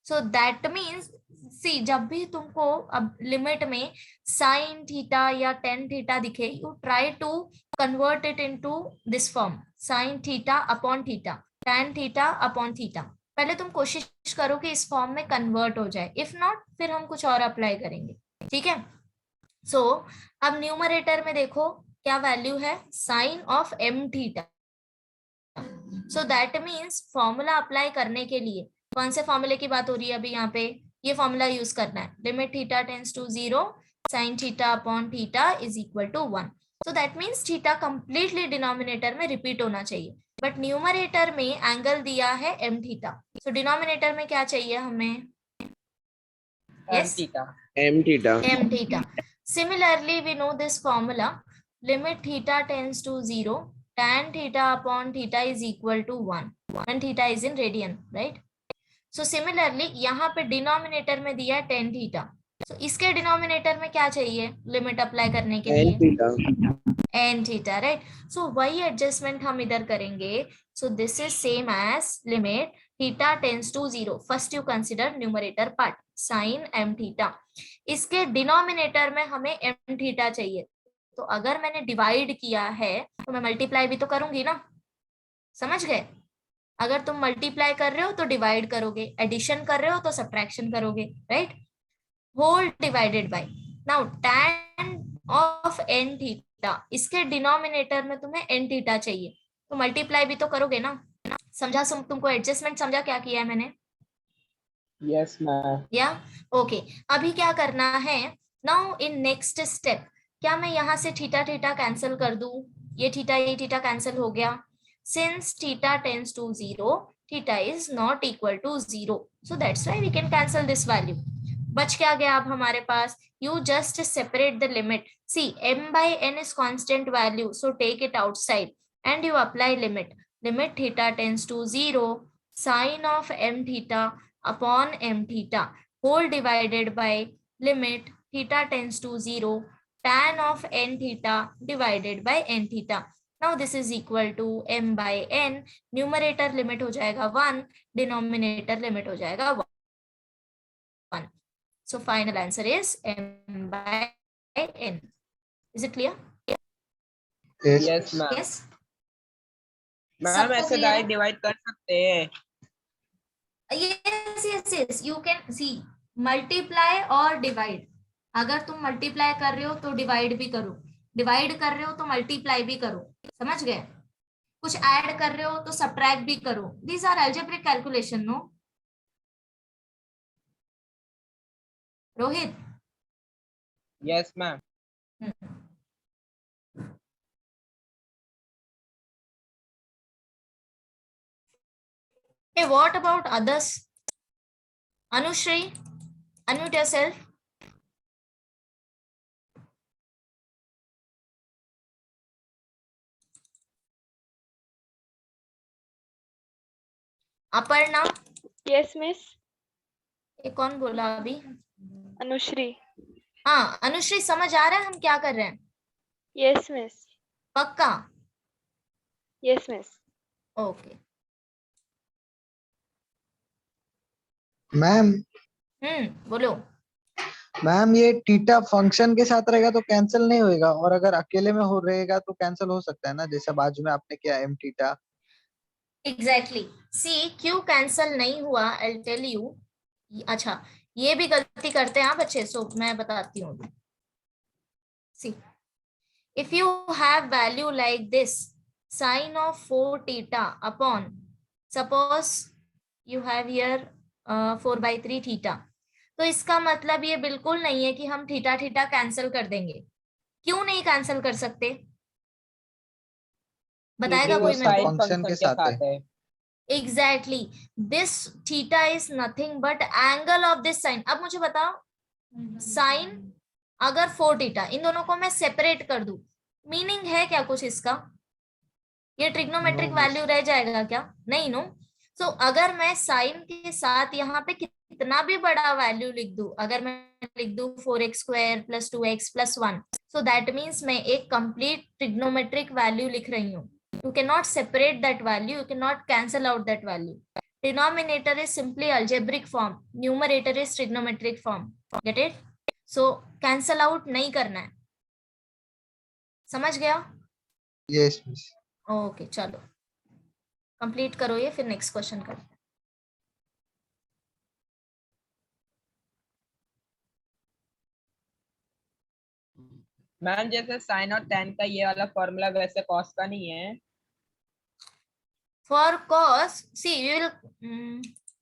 So that means, see, जब भी तुमको अब लिमिट में साइन थीटा या टेन थीटा दिखे, you try to convert it into this form, sine theta upon theta, tan theta upon theta. पहले तुम कोशिश करो कि इस फॉर्म में कन्वर्ट हो जाए. इफ नॉट, फिर हम कुछ और अप्लाई करेंगे. ठीक है? सो अब न्यूमरेटर में देखो क्या वैल्यू है? Sine of M theta. So that means formula apply करने के लिए कौन से फॉर्मूले की बात हो रही है अभी यहाँ पे? ये फॉर्मूला यूज करना है. Limit theta tends to 0, sine theta upon theta is equal to 1. So that means theta completely denominator में रिपीट होना चाहिए. बट न्यूमरेटर में एंगल दिया है एम थीटा. सो डिनोमिनेटर में क्या चाहिए हमें? Yes? M theta. M theta. Similarly, we know this formula. Limit theta tends to 0, tan theta upon theta is equal to 1 when theta is in radian, right? So similarly, यहाँ पे डिनोमिनेटर में दिया है tan theta. So इसके डिनोमिनेटर में क्या चाहिए लिमिट अप्लाई करने के N लिए? theta. n theta, right? So वही एडजस्टमेंट हम इधर करेंगे. So this is same as limit theta tends to 0. First you consider numerator part, sin m theta. इसके डिनोमिनेटर में हमें m theta चाहिए. तो अगर मैंने डिवाइड किया है तो मैं मल्टीप्लाई भी तो करूंगी ना. समझ गए? अगर तुम मल्टीप्लाई कर रहे हो तो डिवाइड करोगे, एडिशन कर रहे हो तो सब्ट्रैक्शन करोगे, right? Whole divided by. Now tan of n theta, इसके डिनोमिनेटर में तुम्हें n थीटा चाहिए, तो मल्टीप्लाई भी तो करोगे ना. समझा? तुमको एडजस्टमेंट समझा क्या किया है मैंने? Yes, ma'am. या ओके. अभी क्या करना है? नाउ इन नेक्स्ट स्टेप, क्या मैं यहाँ से थीटा थीटा कैंसिल कर दूं? ये थीटा कैंसिल हो गया. Since theta tends to 0, theta is not equal to 0. So that's why we can cancel this value. बच क्या गया अब हमारे पास? You just separate the limit. See, m by n is constant value, so take it outside and you apply limit. Limit theta tends to 0, sin of m theta upon m theta, whole divided by limit theta tends to 0, tan of n theta divided by n theta. Now this is equal to m by n. Numerator limit हो जाएगा 1, denominator limit हो जाएगा 1. So final answer is m by n. Is it clear? Yes, ma'am. Yes. Ma'am सबको ऐसे clear है? डायरेक्ट डिवाइड कर सकते हैं. Yes. You can see multiply और divide. अगर तुम मल्टीप्लाई कर रहे हो तो डिवाइड भी करो, डिवाइड कर रहे हो तो मल्टीप्लाई भी करो. समझ गए? कुछ ऐड कर रहे हो तो सब्ट्रैक्ट भी करो. These are algebraic calculation, no Rohit? Yes, ma'am. Hey, what about others? Anushri, unmute yourself. Aparna? Yes, miss. ये कौन बोला अभी? Anushri. हाँ, अनुश्री, समझ आ रहा है हम क्या कर रहे हैं? Yes, miss. पक्का? Yes, miss. ओके. मैम बोलो. मैम ये थीटा फंक्शन के साथ रहेगा तो कैंसिल नहीं होएगा, और अगर अकेले में हो रहेगा तो कैंसिल हो सकता है ना, जैसे बाजू में आपने किया एम थीटा. एग्जैक्टली सी क्यों कैंसल नहीं हुआ, आई टेल यू। अच्छा ये भी गलती करते हैं आप बच्चे, सो मैं बताती हूँ। सी if you have value like this, sine of 4 theta upon, suppose you have here 4/3 theta, तो इसका मतलब ये बिल्कुल नहीं है कि हम थीटा थीटा कैंसिल कर देंगे। क्यों नहीं कैंसिल कर सकते, बताएगा क्योंकि वो कोई मेरे को? फंक्शन के साथ है। Exactly this theta is nothing but angle of this sine. अब मुझे बताओ साइन अगर 4 थीटा, इन दोनों को मैं सेपरेट कर दूं, मीनिंग है क्या कुछ इसका? ये ट्रिग्नोमेट्रिक No, वैल्यू miss. रह जाएगा क्या? नहीं नो। सो अगर मैं साइन के साथ यहाँ पे कितना भी बड़ा वैल्यू लिख दूं, अगर मैं लिख दूं 4x² + 2x + 1, so that means मैं एक कंप्लीट ट्रिग्नोमेट्रिक वैल्यू लिख रही हूँ। You can not separate that value, you can not cancel out that value. Denominator is simply algebraic form, numerator is trigonometric form, get it? So cancel out नहीं करना है, समझ गया? Yes, miss. ओके चलो कंप्लीट करो ये, फिर नेक्स्ट क्वेश्चन करते हैं। मैम जैसे साइन और tan का ये वाला फॉर्मूला वैसे cos का नहीं है। For cos, see we will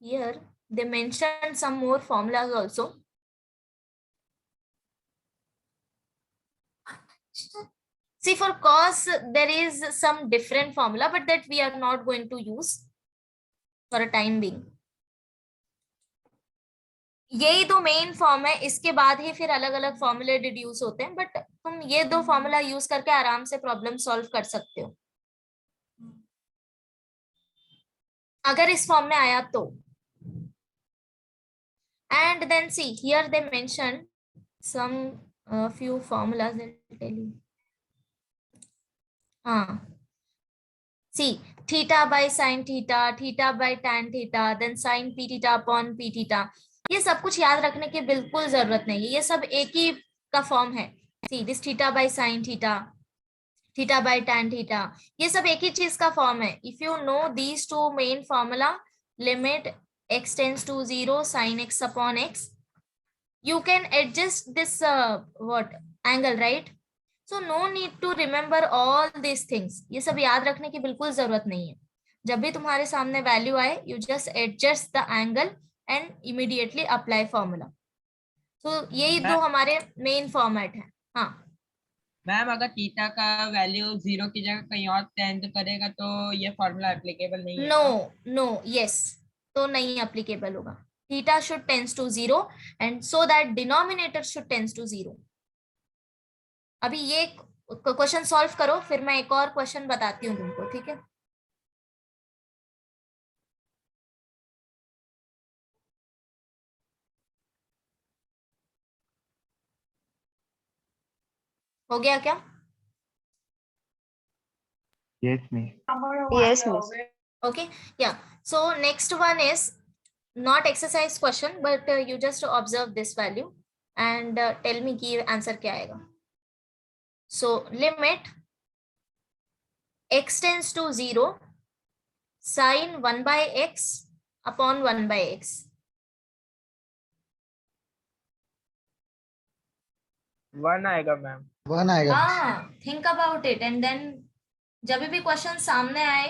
here they mentioned some more formulas also. See for cos there is some different formula, but that we are not going to use for a time being. यही दो मेन फॉर्म है, इसके बाद ही फिर अलग अलग फॉर्मूले डिड्यूस होते हैं, बट तुम ये दो फॉर्मूला यूज करके आराम से प्रॉब्लम सॉल्व कर सकते हो अगर इस फॉर्म में आया तो। And then see here they mentioned some few formulas, I'll tell you. See theta by sin theta, theta by tan theta, then sin p theta upon p theta, ये सब कुछ याद रखने की बिल्कुल जरूरत नहीं है, ये सब एक ही का फॉर्म है। See this theta by sin theta, theta by tan theta, ये सब एक ही चीज का फॉर्म है। If you know these two main formula, limit x tends to 0 sin x upon x, you can adjust this what angle, right? So no need to remember all these things, ये सब याद रखने की बिल्कुल जरूरत नहीं है। जब भी तुम्हारे सामने वैल्यू आए, you just adjust the angle and immediately apply formula. So यही दो हमारे मेन फॉर्मेट है। हाँ मैम अगर थीटा का वैल्यू 0 की जगह कहीं और टेंड करेगा तो ये फॉर्मूला एप्लीकेबल नहीं है। नो यस, तो नहीं एप्लीकेबल होगा। Theta should tends to 0 and so that denominator should tends to 0। अभी ये क्वेश्चन सॉल्व करो, फिर मैं एक और क्वेश्चन बताती हूँ तुमको, ठीक है? हो गया क्या? Yes, miss. Yes, miss. Okay, yeah. So next one is not exercise question, but you just observe this value and tell me कि आंसर क्या आएगा। So limit x tends to 0 sin 1/x upon 1/x। 1 आएगा मैम। 1 आएगा। हाँ think about it and then जब भी क्वेश्चन सामने आए,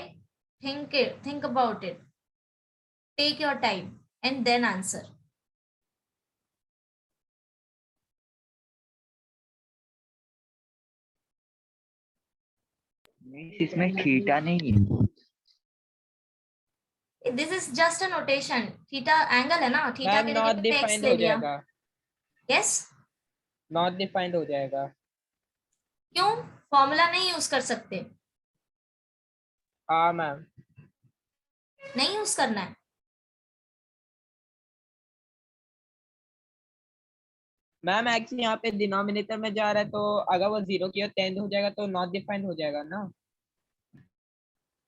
think about it, take your time and then answer. Miss, इसमें थीटा नहीं है। This is just a notation, theta angle है ना, थीटा मैम के नॉट जगह पे x डिफाइंड ले हो लिया। जाएगा। यस नॉट डिफाइंड हो जाएगा। क्यों? फॉर्मूला नहीं यूज कर सकते? हाँ मैम। नहीं यूज करना है। मैम एक्चुअली यहाँ पे डिनोमिनेटर में जा रहा है, तो अगर वो 0 की ओर टेंड हो जाएगा तो नॉट डिफाइंड हो जाएगा ना।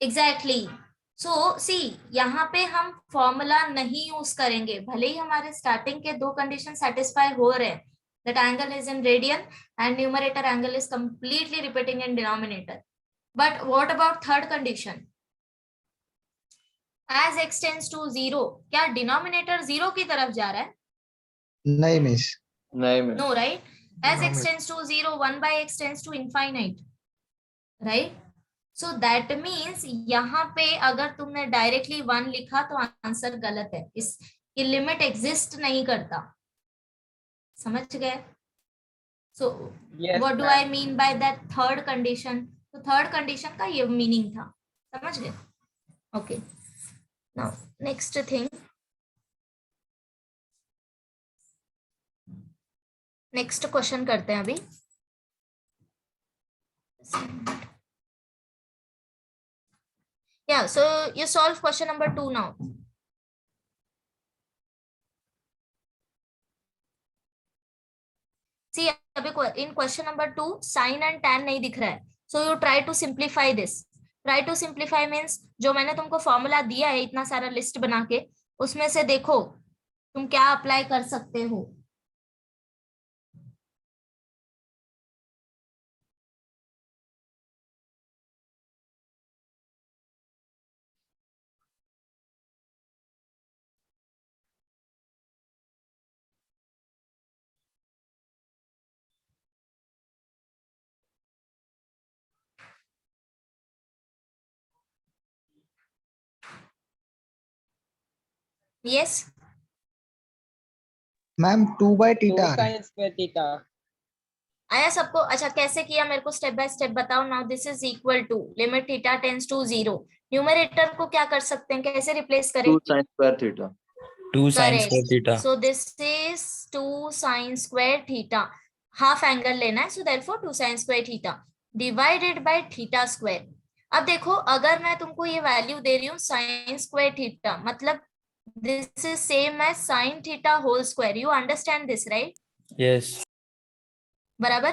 एग्जैक्टली सो सी यहाँ पे हम फॉर्मूला नहीं यूज करेंगे, भले ही हमारे स्टार्टिंग के दो कंडीशन सेटिस्फाई हो रहे हैं, that angle is in radian and numerator angle is completely repeating in denominator, but what about third condition? As x tends to 0, क्या डिनोमिनेटर 0 की तरफ जा रहा है? नहीं मिस। नहीं miss. No, right? As No, x miss. Tends to 0, 1 by x tends to infinite, right? So that means यहाँ पे अगर तुमने डायरेक्टली 1 लिखा तो आंसर गलत है, इस ये लिमिट एग्जिस्ट नहीं करता, समझ गए? सो Yes, what do ma'am. I mean by that third condition? तो थर्ड कंडीशन का ये मीनिंग था, समझ गए? Okay, now next thing, next question करते हैं अभी। Yeah, so you solve question number 2 now. See, अभी in question number 2 sin and tan नहीं दिख रहा है, so you try to simplify this. Try to simplify means जो मैंने तुमको फॉर्मूला दिया है इतना सारा लिस्ट बना के, उसमें से देखो तुम क्या अप्लाई कर सकते हो। Yes, मैम 2 by 2 theta आ रहा है। sin square theta. आया सबको? अच्छा, कैसे किया मेरे को स्टेप बाय स्टेप बताओ। Now this is equal to limit theta tends to 0, numerator को क्या कर सकते हैं, कैसे रिप्लेस करें? 2 sin square theta. 2 sin Correct. square theta. So this is 2 sin square theta. Half angle लेना है, so therefore 2 sin square theta divided by theta square. अब देखो, अगर मैं तुमको ये वैल्यू दे रही हूँ sin square theta, मतलब this is same as sin theta whole square. You understand this, right? Yes. बराबर।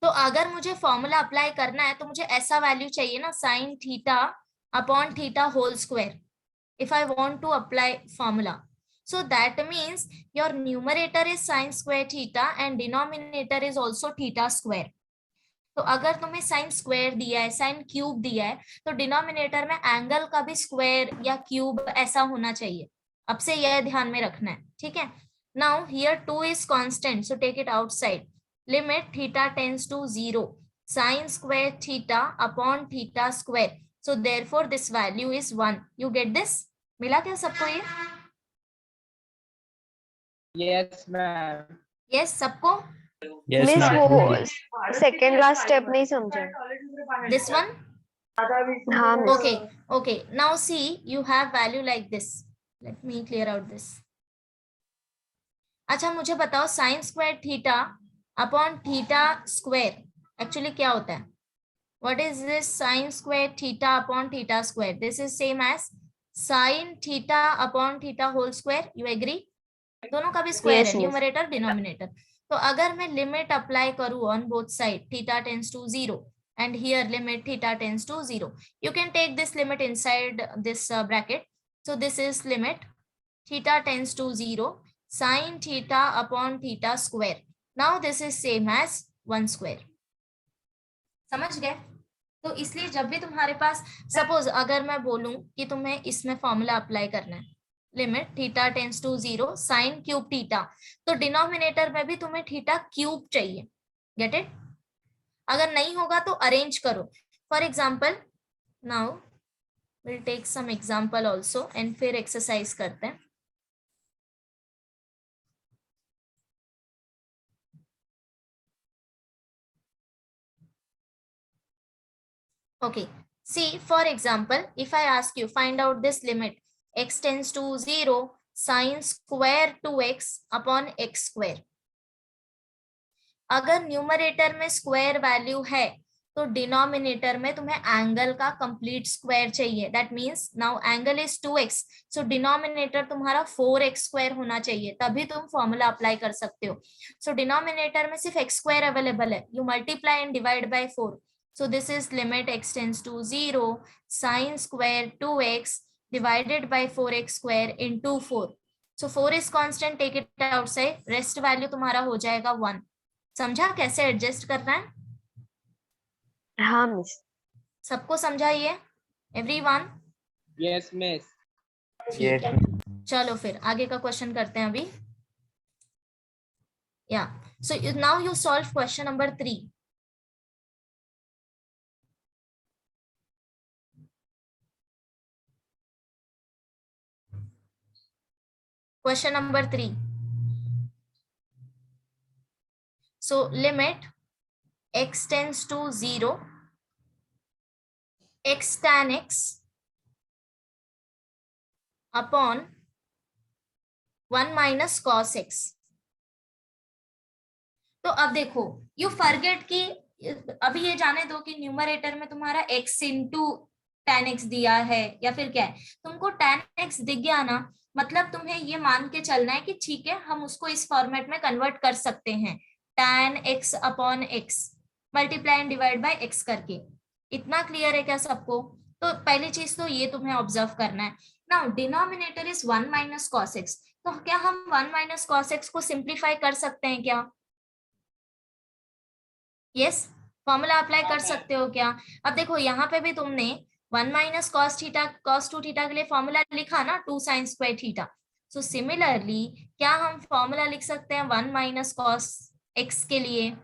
तो अगर मुझे फॉर्मूला अप्लाई करना है तो मुझे ऐसा वैल्यू चाहिए ना, sin theta upon theta whole square, if I want to apply formula. So that means your numerator is sin square theta and denominator is also theta square. तो अगर तुम्हें sin square दिया है, sin cube दिया है, तो डिनोमिनेटर में एंगल का भी स्क्वायर या क्यूब ऐसा होना चाहिए। अब से यह ध्यान में रखना है, ठीक है? Now here 2 is constant, so take it outside. Limit theta tends to 0, sin square theta upon theta square. So therefore this value is 1. You get this? मिला क्या सबको ये? Yes, ma'am. Yes, सबको? Yes, miss ma'am. वो सेकंड लास्ट स्टेप नहीं समझे। This one? हाँ miss. Okay, okay. Now see, you have value like this. Let me clear out this. अच्छा, मुझे बताओ sin square theta upon theta square actually क्या होता है? What is this sin square theta upon theta square? This is same as sin theta upon theta whole square. You agree? दोनों का भी स्क्वायर Yes, है, miss. Numerator denominator. तो अगर मैं लिमिट अप्लाई करूं on both side, theta tends to 0 and here limit theta tends to 0, you can take this limit inside this bracket. So this is limit theta tends to 0 sin theta upon theta square. Now this is same as 1 square. समझ गए? तो इसलिए जब भी तुम्हारे पास, सपोज अगर मैं बोलूं कि तुम्हें इसमें फॉर्मूला अप्लाई करना है, limit theta tends to 0 sine cube theta, तो डिनोमिनेटर में भी तुम्हें थीटा क्यूब चाहिए। Get it? अगर नहीं होगा तो अरेंज करो। For example, now will take some example also and फिर एक्सरसाइज करते हैं। Okay, see, for example, if I ask you find out this limit x tends to 0 sin square 2x upon x square, अगर न्यूमरेटर में स्क्वायर वैल्यू है तो डिनोमिनेटर में तुम्हें एंगल का कंप्लीट स्क्वायर चाहिए। That means now angle is 2x, so denominator तुम्हारा 4x स्क्वायर होना चाहिए, तभी तुम फॉर्मूला अप्लाई कर सकते हो। सो डिनोमिनेटर में सिर्फ x स्क्वायर अवेलेबल है, you multiply and divide by 4. So this is limit x tends to 0 sin square 2x divided by 4x square into 4. So 4 is constant, take it outside, rest value तुम्हारा हो जाएगा 1. समझा कैसे एडजस्ट करना है? हाँ मिस। सबको समझा ये? एवरीवन? Yes, miss. ठीक Yes. है, चलो फिर आगे का क्वेश्चन करते हैं अभी। या so now you solve question number 3। Question number 3. So limit x tends to 0, x tan x upon 1 minus cos x. तो अब देखो, यू फॉरगेट कि अभी ये जाने दो कि न्यूमरेटर में तुम्हारा x इंटू tan x दिया है या फिर क्या है। तुमको tan x दिख गया ना, मतलब तुम्हें ये मान के चलना है कि ठीक है, हम उसको इस फॉर्मेट में कन्वर्ट कर सकते हैं, tan x upon x multiply and divide bye x करके। इतना क्लियर है क्या सबको? तो पहली चीज तो ये तुम्हें ऑब्जर्व करना है। Now denominator is 1 minus cos x, तो क्या हम 1 माइनस कॉस एक्स को सिंप्लीफाई कर सकते हैं क्या? यस, फॉर्मूला अप्लाई कर सकते हो क्या? अब देखो यहाँ पे भी तुमने 1 minus cos theta cos 2 theta के लिए फॉर्मूला लिखा ना, 2 sine square theta. So similarly क्या हम फॉर्मूला लिख सकते हैं 1 माइनस कॉस एक्स के लिए?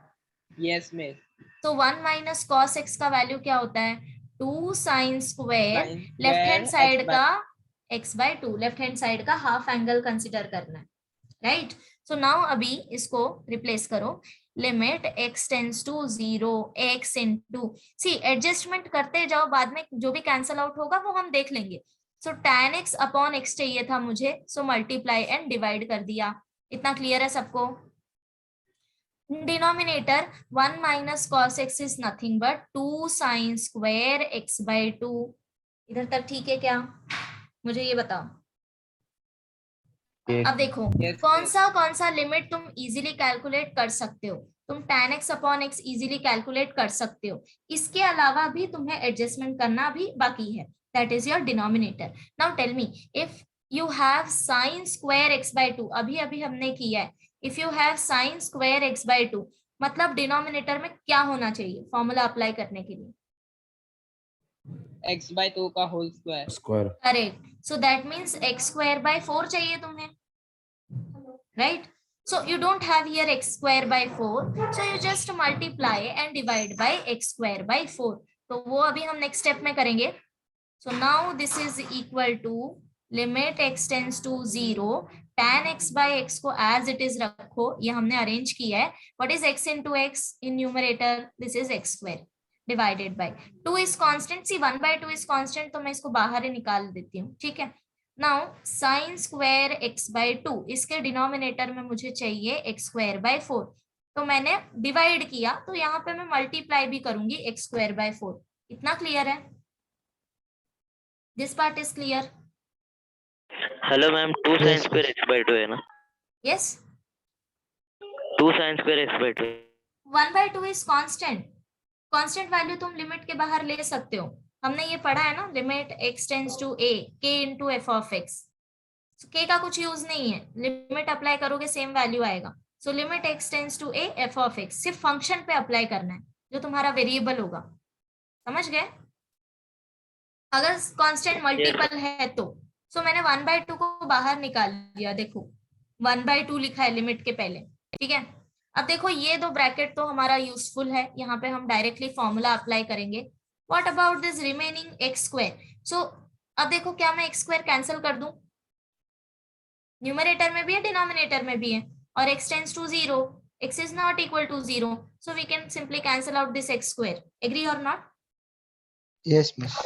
Yes miss. तो 1 माइनस कॉस एक्स का वैल्यू क्या होता है? 2 sine square left hand side का x by 2, left hand side का हाफ एंगल कंसिडर करना है, राइट? सो नाउ अभी इसको रिप्लेस करो, limit x tends to 0 x into, see adjustment करते जाओ, बाद में जो भी कैंसल आउट होगा वो हम देख लेंगे। सो tan x अपॉन x चाहिए था मुझे, सो मल्टीप्लाई एंड डिवाइड कर दिया। इतना क्लियर है सबको? Denominator 1 minus cos x is nothing but 2 sine square x by 2। इधर तक ठीक है क्या? मुझे ये बताओ। Yes. अब देखो Yes, कौन सा लिमिट तुम इजीली कैलकुलेट कर सकते हो? तुम tan x upon x easily calculate कर सकते हो। इसके अलावा भी तुम्हें एडजस्टमेंट करना भी बाकी है, that is your denominator. Now tell me, if you have sine square x by 2, अभी अभी हमने किया है, if you have sine square x by 2 मतलब डिनोमिनेटर में क्या होना चाहिए फॉर्मूला अप्लाई करने के लिए? x by 2 का whole square. Square. Correct, so that means x square by 4 चाहिए तुम्हें, right? So you don't have here x square by 4, so you just multiply and divide by x square by 4. तो वो अभी हम नेक्स्ट स्टेप में करेंगे। So now this is equal to limit x tends to 0, tan x by x को as it is रखो, ये हमने अरेंज किया है। What is x into x in numerator? This is x square divided by 2 is constant. See 1 by 2 is constant, तो मैं इसको बाहर ही निकाल देती हूँ, ठीक है? Now sine square x by 2, इसके डिनोमिनेटर में मुझे चाहिए x स्क्वायर बाय 4, तो मैंने डिवाइड किया, तो यहाँ पे मैं मल्टीप्लाई भी करूंगी x स्क्वायर बाय 4। इतना क्लियर है? This part is clear? Hello ma'am, 2 sine square x by 2 है ना? Yes, 2 sine square x by 2। 1 by 2 is constant, constant value तुम लिमिट के बाहर ले सकते हो। हमने ये पढ़ा है ना, limit x tends to a k into f of x। k का कुछ यूज नहीं है, लिमिट अप्लाई करोगे सेम वैल्यू आएगा। So limit x tends to a f of x सिर्फ फंक्शन पे अप्लाई करना है जो तुम्हारा वेरिएबल होगा, समझ गए? अगर कांस्टेंट मल्टीपल है तो सो मैंने 1 बाय 2 को बाहर निकाल दिया, देखो 1 बाय 2 लिखा है लिमिट के पहले, ठीक है? अब देखो ये दो ब्रैकेट तो हमारा यूजफुल है, यहाँ पे हम डायरेक्टली फॉर्मूला अप्लाई करेंगे। What about this remaining x square? So अब देखो क्या मैं x square कैंसिल कर दूं? न्यूमरेटर में भी है, डिनोमिनेटर में भी है, और x tends to 0, x is not equal to 0, so we can simply cancel out this x square. Agree or not? Yes, miss.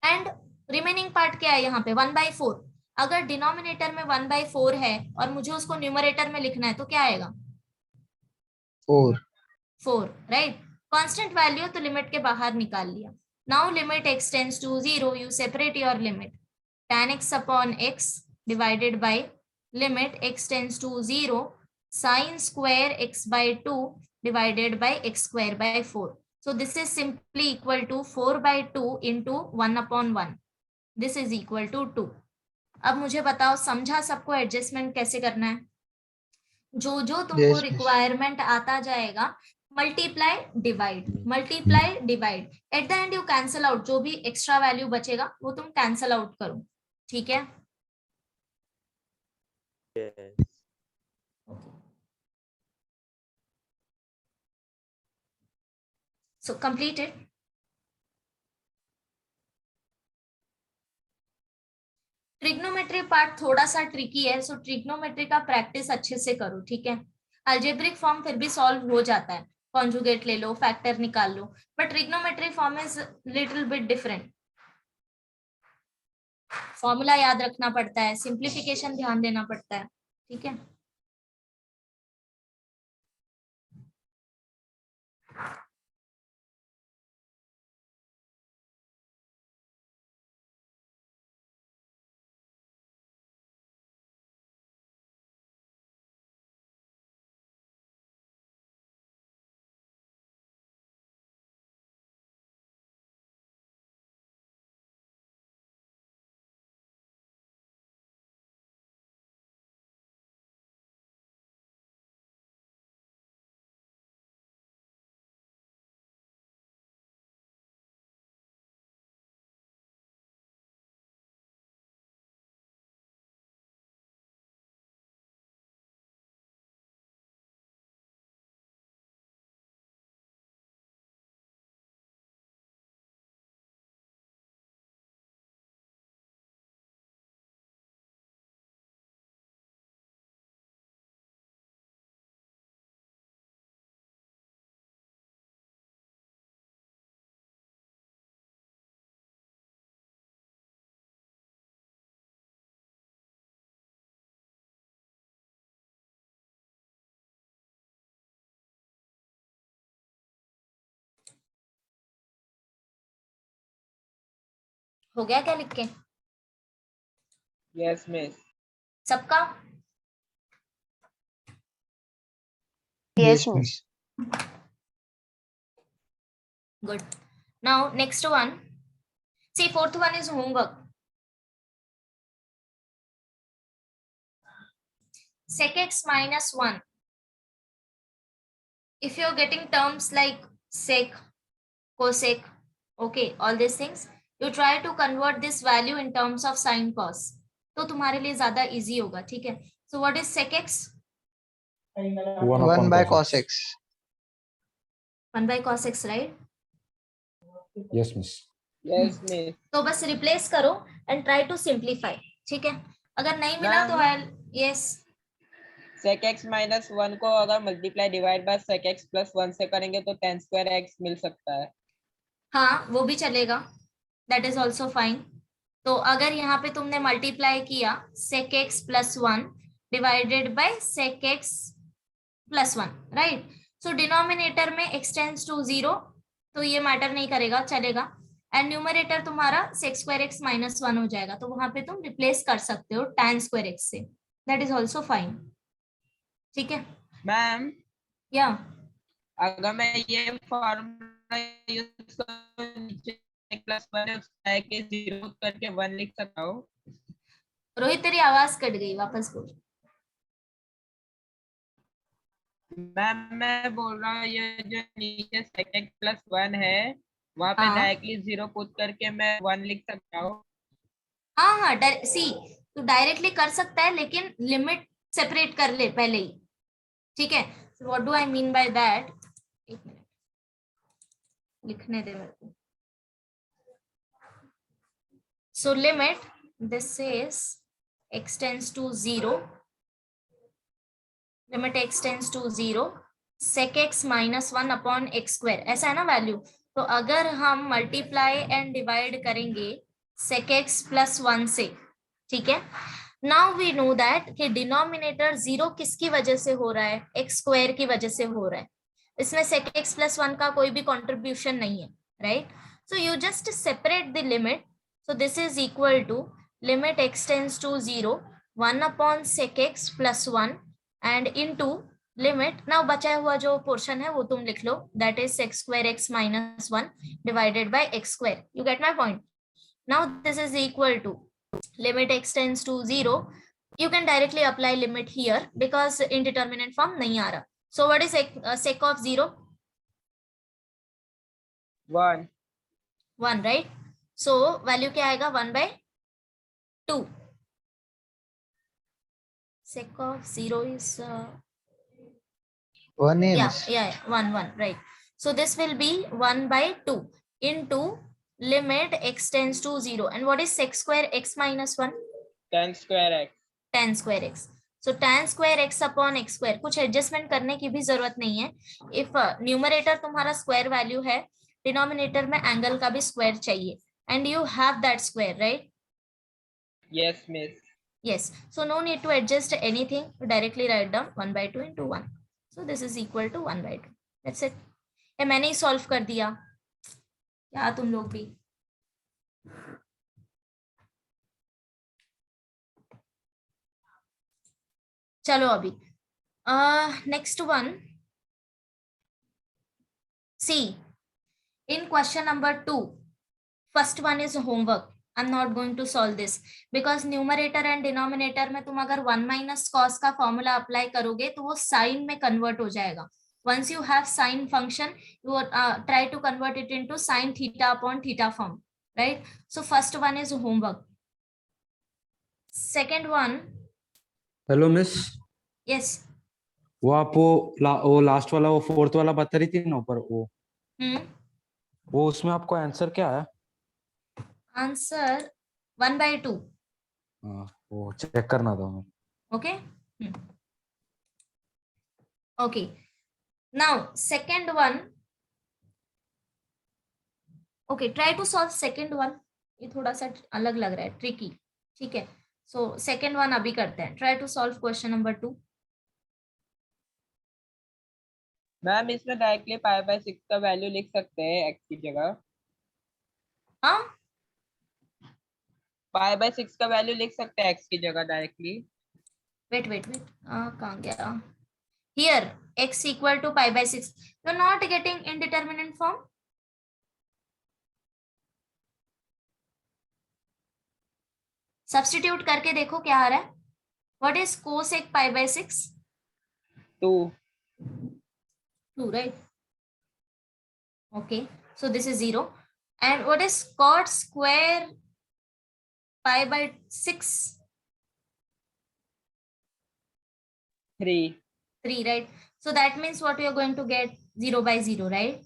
And remaining part क्या है यहाँ पे? 1 by 4. अगर डिनोमिनेटर में 1 by 4 है और मुझे उसको न्यूमरेटर में लिखना है तो क्या आएगा? 4, राइट? कांस्टेंट वैल्यू तो लिमिट के बाहर निकाल लिया। Now limit x tends to 0, you separate your limit, tan x upon x divided by limit x tends to 0 sin square x by 2 divided by x square by 4। So this is simply equal to 4 by 2 into 1 upon 1, this is equal to 2। अब मुझे बताओ, समझा सबको एडजस्टमेंट कैसे करना है? जो जो तुमको रिक्वायरमेंट आता जाएगा, multiply divide, multiply divide, at the end you cancel out, जो भी एक्स्ट्रा वैल्यू बचेगा वो तुम कैंसल आउट करो, ठीक है? Yes. So completed. Trigonometry part थोड़ा सा ट्रिकी है, सो ट्रिग्नोमेट्री का प्रैक्टिस अच्छे से करो, ठीक है। अलजेब्रिक फॉर्म फिर भी सॉल्व हो जाता है, कॉन्जुगेट ले लो, फैक्टर निकाल लो, but trigonometry form is little bit different. Formula याद रखना पड़ता है, सिंप्लीफिकेशन ध्यान देना पड़ता है, ठीक है। हो गया क्या लिख के यस मिस। सबका? Yes, Yes, miss. miss. Good. Now next one. See, fourth one is homework. Sec x minus 1. If you're getting terms like sec, cosec, okay, all these things, you try to convert this value in terms of sin cos. तो तुम्हारे लिए ज्यादा easy होगा, ठीक है। So what is sec x? 1 by cos x. 1 by cos x, right? Yes, miss. Yes miss. तो बस रिप्लेस करो एंड ट्राई टू सिंप्लीफाई, ठीक है। अगर नहीं मिला तो आई यस sec x माइनस 1 को अगर multiply divide by sec x plus 1 से करेंगे तो tan स्क्वायर x मिल सकता है। हाँ वो भी चलेगा, दैट इज ऑल्सो फाइन। तो अगर यहाँ पे तुमने मल्टीप्लाई किया sec x plus 1 divided bye sec x plus 1, right. सो डिनोमिनेटर में x टेंड्स टू 0, तो ये मैटर नहीं करेगा, चलेगा। एंड न्यूमरेटर तुम्हारा sec स्क्वायर x माइनस 1 हो जाएगा, तो वहां पे तुम रिप्लेस कर सकते हो tan स्क्वायर x से, दैट इज ऑल्सो फाइन, ठीक है। मैम या अगर मैं ये फॉर्मूला यूज करूं नीचे प्लस 1 है उसका कि 0 करके 1 लिख सकता हूं। रोहित तेरी आवाज कट गई, वापस बोल। मैम मैं बोल रहा हूँ ये जो नीचे sec x प्लस 1 है वहां पे हाँ डायरेक्टली 0 पुट करके मैं 1 लिख सकता हूँ। हाँ हाँ, सी तू डायरेक्टली कर सकता है, लेकिन लिमिट सेपरेट कर ले पहले ही, ठीक है। What do I mean by that, एक मिनट लिखने दे मेरे को। So limit this is x tends to 0, limit x tends to 0 sec x minus 1 upon x square, ऐसा है ना वैल्यू। तो अगर हम मल्टीप्लाई एंड डिवाइड करेंगे sec x प्लस 1 से, ठीक है। नाउ वी नो दैट कि डिनोमिनेटर 0 किसकी वजह से हो रहा है, x स्क्वायर की वजह से हो रहा है। इसमें sec x प्लस 1 का कोई भी कंट्रीब्यूशन नहीं है, right. So you just separate the limit, so this is equal to limit x tends to 0 1 upon sec x plus 1 and into limit, now बचा हुआ जो पोर्शन है वो तुम लिख लो, that is sec square x minus 1 divided by x square. You get my point? Now this is equal to limit x tends to 0, you can directly apply limit here because indeterminate form नहीं आ रहा। So what is sec of 0? 1 1, right? So value क्या आएगा, 1 by 2। sec of 0 is 1 a, yeah, miss. yeah, 1 right. So this will be 1 by 2 into limit x tends to 0. And what is sec square x minus 1? tan square x. tan square x. So tan square x upon x square, कुछ एडजस्टमेंट करने की भी जरूरत नहीं है. इफ न्यूमरेटर तुम्हारा स्क्वायर वैल्यू है, डिनोमिनेटर में एंगल का भी स्क्वायर चाहिए, and you have that square, right? Yes, miss. Yes. So no need to adjust anything. Directly write down 1 by 2 into 1. So this is equal to 1 by 2. That's it. ये मैंने ही सॉल्व कर दिया. क्या तुम लोग भी? चलो अभी next one. See, in question number 2, first one is homework. I'm not going to solve this because numerator and denominator में तुम अगर 1 minus cos का formula apply करोगे तो वो sin में convert हो जाएगा. Once you have sin function, you try to convert it into sin theta upon theta form, right? So first one is homework. Second one, hello miss, yes. वो आप वो लास्ट वाला, वो फोर्थ वाला बता रही थी ना ऊपर, वो उसमें आपको आंसर क्या है? Answer 1 by 2. हाँ, वो चेक करना था हमें. Okay. Okay. Now second one. Okay, try to solve second one. ये थोड़ा सा अलग लग रहा है, tricky. ठीक है. So second one अभी करते हैं. Try to solve question number 2. Ma'am इसमें डायरेक्टली पाई बाय 6 का वैल्यू लिख सकते हैं x की जगह. हाँ, पाई बाय 6 का वैल्यू लिख सकते हैं x की जगह डायरेक्टली. wait. कहाँ गया? Here x equal to pi by 6. You're not getting indeterminate form. Substitute करके देखो क्या आ रहा है. What is cosec pi by 6? 2. 2, right? Okay, so this is 0. And what is cot square pi by 6? 3. 3, right? So that means what you are going to get 0 by 0, right?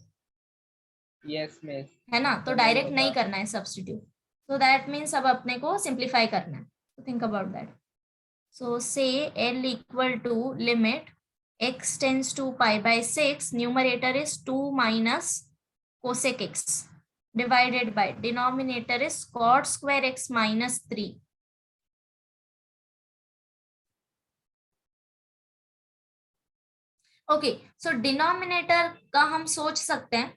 Yes, miss. है ना? तो डायरेक्ट नहीं करना है सब्स्टिट्यूट. So that means अब अपने को सिंप्लीफाई करना है. So think about that. So say L equal to limit x tends to pi by 6, numerator is 2 minus cosec x divided by denominator is cot square x minus 3. Okay, so denominator का हम सोच सकते हैं.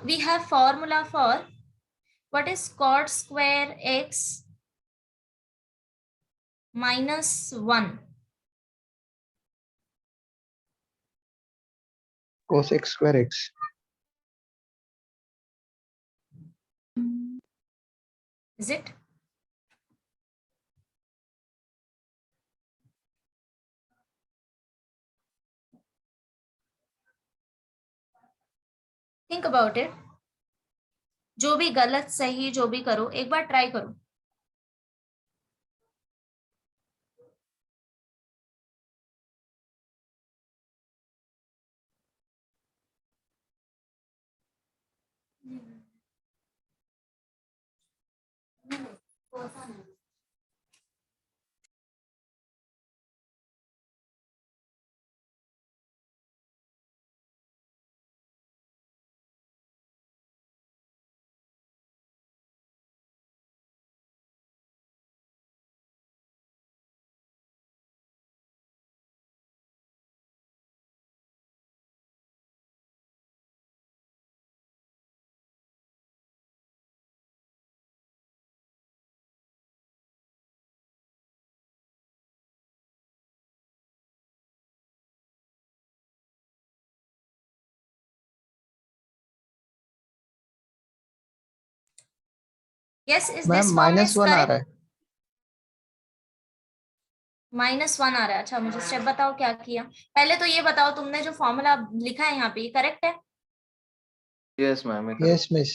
We have formula for what is cot square x minus 1. Cosec square x. Is it? Think about it. जो भी गलत सही जो भी करो, एक बार ट्राई करो. Yes, is ma'am this form is -1 आ रहा correct? है. -1 आ रहा है. अच्छा, मुझे स्टेप बताओ क्या किया. पहले तो ये बताओ, तुमने जो फॉर्मूला लिखा है यहाँ पे करेक्ट है? Yes ma'am. Yes, miss.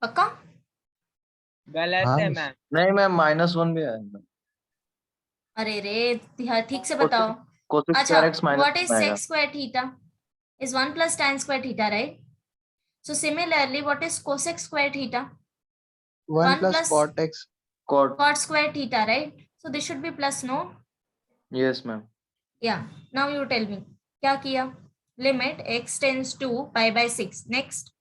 पक्का? गलत हाँ, है miss. मैम. नहीं मैम, -1 भी आएगा. अरे रे हाँ, ठीक से बताओ। cosec अच्छा, square x minus what is one आएगा। sec square theta? Is 1 plus tan square theta, right? So similarly, what is cosec square theta? 1 plus plus cot x. Cot. cot square theta, right? So this should be plus, no? Yes, ma'am. Yeah. Now you tell me, क्या किया? Limit x tends to pi by 6. Next.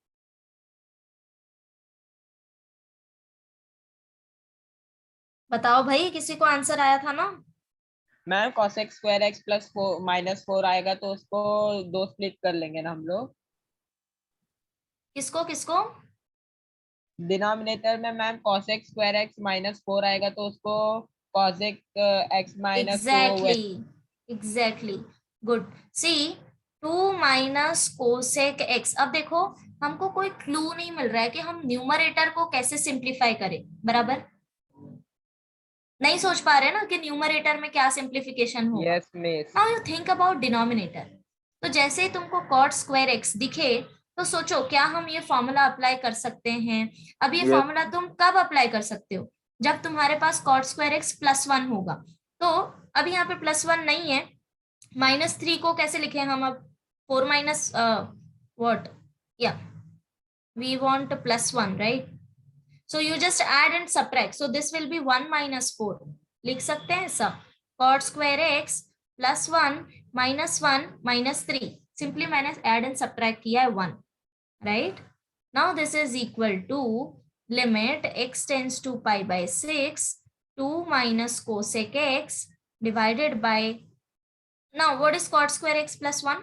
बताओ भाई, किसी को आंसर आया था ना? Ma'am cosec square x plus -4 आएगा तो उसको 2 स्प्लिट कर लेंगे ना हम लोग। किसको किसको? डिनोमिनेटर में मैम cosec स्क्वायर x -4 आएगा तो उसको cosec x -2। Exactly. Good. See, 2 minus cosec x. अब देखो, हमको कोई क्लू नहीं मिल रहा है कि हम न्यूमरेटर को कैसे सिंप्लीफाई करें, बराबर? नहीं सोच पा रहे ना कि न्यूमरेटर में क्या सिंप्लीफिकेशन होगा। Yes miss. Now you think about denominator. तो जैसे ही तुमको cot स्क्वायर x दिखे तो सोचो, क्या हम ये फॉर्मूला अप्लाई कर सकते हैं? अब ये Yes. फॉर्मूला तुम कब अप्लाई कर सकते हो? जब तुम्हारे पास cot स्क्वायर x +1 होगा। तो अभी यहाँ पे +1 नहीं है, -3 को कैसे लिखे हम अब? 4 minus what? Yeah, we want +1, right? So you just add and subtract. So this will be 1 minus 4. लिख सकते हैं सब। cot square x +1 -1 -3. Simply मैंने add and subtract किया है 1. Right? Now this is equal to limit x tends to pi by 6, 2 minus cosec x divided by, now what is cot square x +1?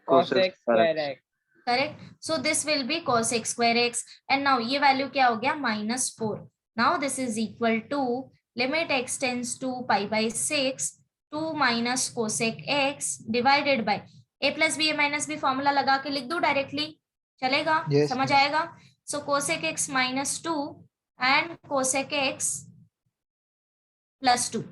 cosec square x। Correct. So this will be cosec square x, and now ये value क्या हो गया? -4. Now this is equal to limit x tends to pi by 6, 2 minus cosec x divided by a plus b a minus b formula लगा के लिख दो डायरेक्टली, चलेगा? Yes, समझ yes. आएगा? So cosec x -2 and cosec x +2.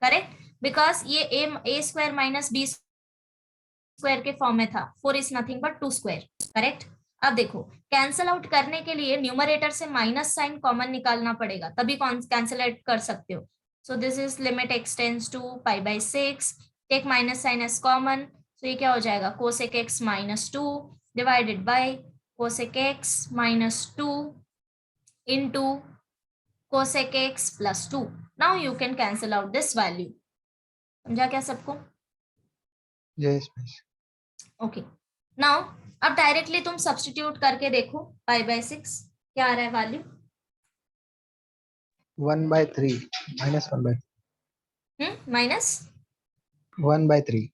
Correct? Because ये a square minus b square के फॉर्म में था। 4 is nothing but 2 square. Correct? अब देखो, कैंसल आउट करने के लिए न्यूमरेटर से माइनस साइन कॉमन निकालना पड़ेगा, तभी कैंसल आउट कर सकते हो। So this is limit x tends to pi by 6, take minus sine as common, तो ये क्या हो जाएगा? कोसेक x -2 डिवाइडेड बाय cosec x -2 into cosec x +2। Now you can cancel out this value. समझा क्या सबको? Yes, miss. ओके, नाउ अब डायरेक्टली तुम सब्स्टिट्यूट करके देखो, पाई बाय 6 क्या आ रहा है वैल्यू? 1/3 -1/3 माइनस 1/3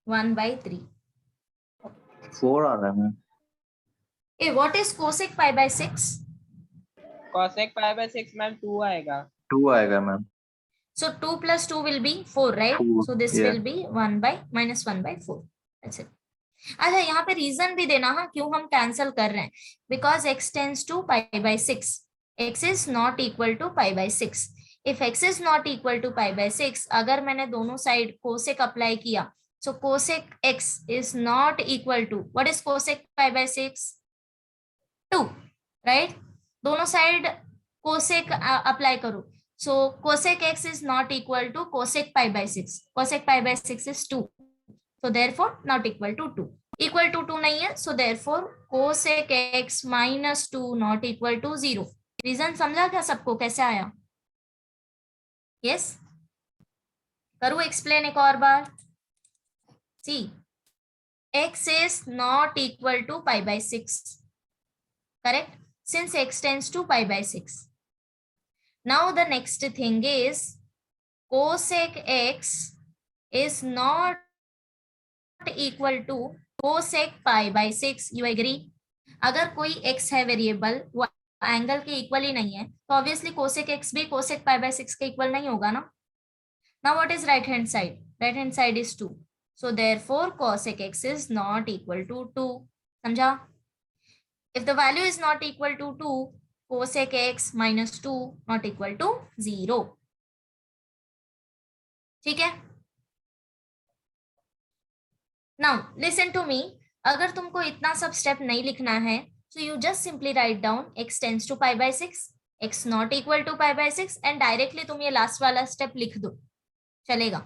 1/3। 4 आ रहा है ma'am. A what is cosec pi by 6? cosec pi by 6 ma'am 2 आएगा। 2 आएगा ma'am. So 2 plus 2 will be 4, right? 4, So this yeah. will be -1/4. That's it. अच्छा, यहाँ पे रीजन भी देना हाँ क्यों हम कैंसल कर रहे हैं। Because x tends to pi by 6, x is not equal to pi by 6। If x is not equal to pi by 6, अगर मैंने दोनों साइड कोसेक अप्लाई किया, so cosec x is not equal to, what is cosec pi by 6? 2, right? दोनों साइड कोसेक अप्लाई करो, so cosec x is not equal to cosec pi by 6. Cosec pi by 6 is 2, so therefore not equal to 2. Equal to 2 नहीं है, so therefore cosec x -2 not equal to 0. Reason समझा क्या सबको? कैसे आया? Yes? करूँ एक्सप्लेन एक और बार? See, x is not equal to pi by 6, correct? Since x tends to pi by 6. Now the next thing is cosec x is not equal to cosec pi by 6. You agree? अगर कोई x है वेरिएबल, वो एंगल के इक्वल ही नहीं है, तो ऑब्वियसली cosec x भी cosec pi by 6 के इक्वल नहीं होगा ना। Now what is right hand side? Right hand side is 2. So therefore cosec x is not equal to 2. समझा? If the value is not equal to 2, cosec x -2 not equal to 0. ठीक है? Now listen to me. अगर तुमको इतना सब स्टेप नहीं लिखना है, so you just simply write down x tends to pi by 6, x not equal to pi by 6 and directly तुम ये लास्ट वाला स्टेप लिख दो, चलेगा,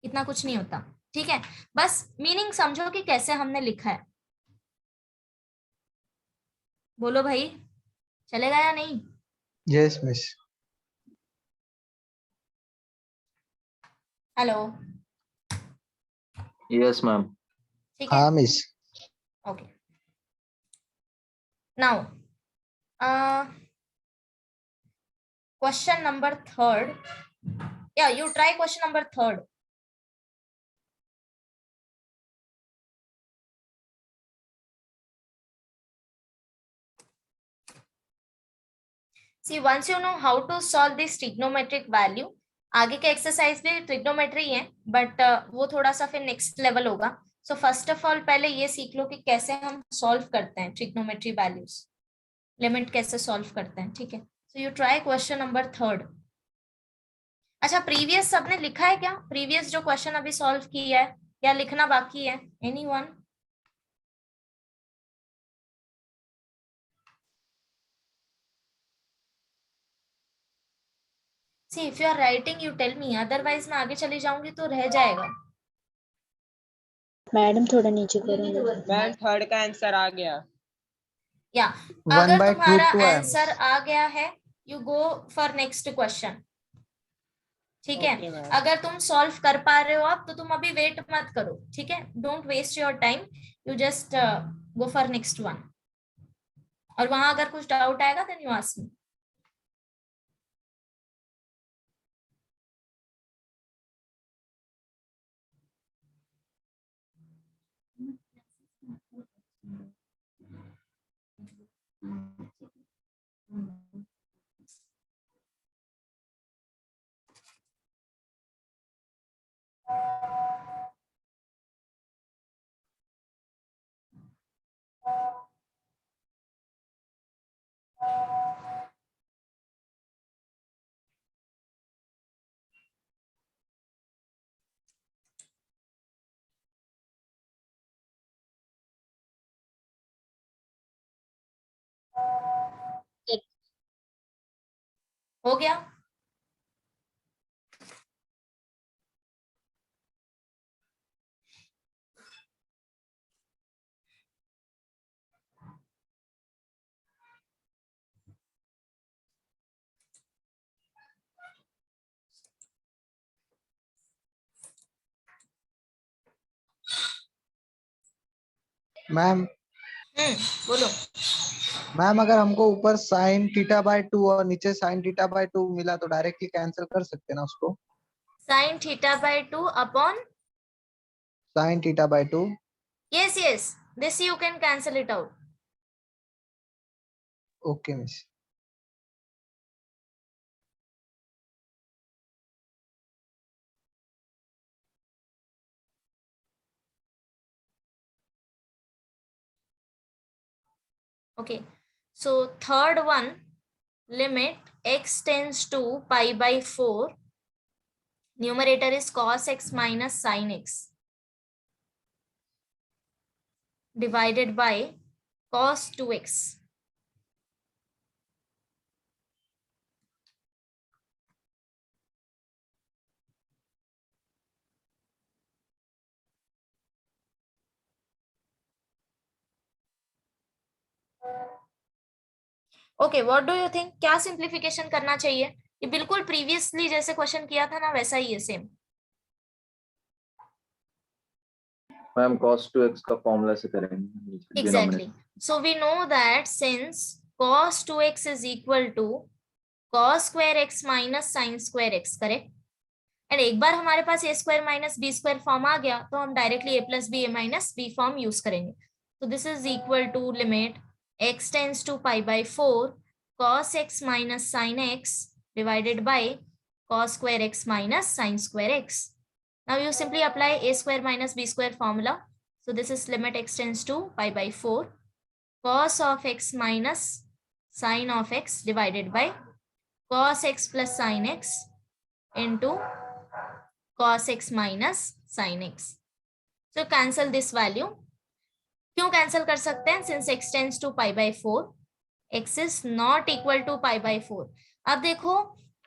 इतना कुछ नहीं होता, ठीक है। बस मीनिंग समझो कि कैसे हमने लिखा है। बोलो भाई, चलेगा या नहीं? Yes miss. Hello, yes ma'am. ठीक है, हाँ miss. Okay. Now question number 3rd, या you try question number 3rd. See, once you know how to solve this trigonometric value, आगे के एक्सरसाइज भी ट्रिग्नोमेट्री है, बट वो थोड़ा सा फिर नेक्स्ट लेवल होगा। सो फर्स्ट ऑफ ऑल पहले ये सीख लो कि कैसे हम सॉल्व करते हैं ट्रिग्नोमेट्री वैल्यूज, लिमिट कैसे सॉल्व करते हैं, ठीक है। So you try question number 3rd. अच्छा, प्रीवियस सबने लिखा है क्या? प्रीवियस जो क्वेश्चन अभी सॉल्व किया है या लिखना बाकी है? Anyone? See, if you are writing, you tell me. Otherwise, मैं आगे चली जाऊंगी तो रह जाएगा। मैडम थोड़ा नीचे करो। मैम 3rd का आंसर आ गया। या अगर तुम्हारा आंसर आ गया है, you go for next question, ठीक है। अगर तुम सॉल्व कर पा रहे हो अब, तो तुम अभी वेट मत करो, ठीक है। Don't waste your time, you just go for next one. और वहां अगर कुछ डाउट आएगा देन यू आस्क मी। हो गया? मैम बोलो। मैम अगर हमको ऊपर साइन थीटा बाय 2 और नीचे साइन थीटा बाय 2 मिला तो डायरेक्टली कैंसिल कर सकते हैं ना उसको? Sine theta by 2 upon sine theta by 2। yes, yes, this you can cancel it out. Okay miss. Okay, so 3rd one, limit x tends to pi by 4, numerator is cos x minus sin x divided by cos 2x. Okay, what do you think? क्या सिंप्लीफिकेशन करना चाहिए? ये बिल्कुल प्रीवियसली जैसे क्वेश्चन किया था ना, वैसा ही है, सेम। मैम cos 2x का फॉर्मूला से करेंगे। Exactly. So we know that since cos 2x is equal to cos square x minus sin square x, correct? And एक बार हमारे पास a square minus b square form आ गया तो हम directly a plus B, a minus B form use करेंगे। तो this is equal to limit x tends to pi by 4 cos x minus sin x divided by cos square x minus sin square x. Now you simply apply a square minus b square formula. So this is limit x tends to pi by 4 cos of x minus sin of x divided by cos x plus sin x into cos x minus sin x. So cancel this value. क्यों cancel कर सकते हैं? Since x tends to pi by 4 x is not equal to pi by 4. अब देखो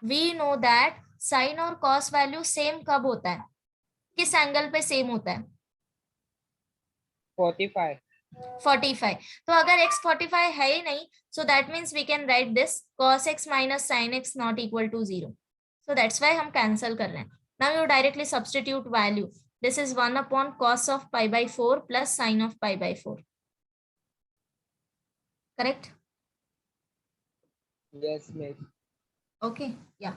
we know that sin और cos वैल्यू सेम कब होता है, किस एंगल पे सेम होता है? 45. 45. तो अगर x 45 है ही नहीं, so that means we can write this cos x minus sin x not equal to 0. So that's why हम cancel कर रहे हैं. Now you directly substitute value. This is 1 upon cos of pi by 4 plus sin of pi by 4. Correct? Yes, miss. Okay, yeah.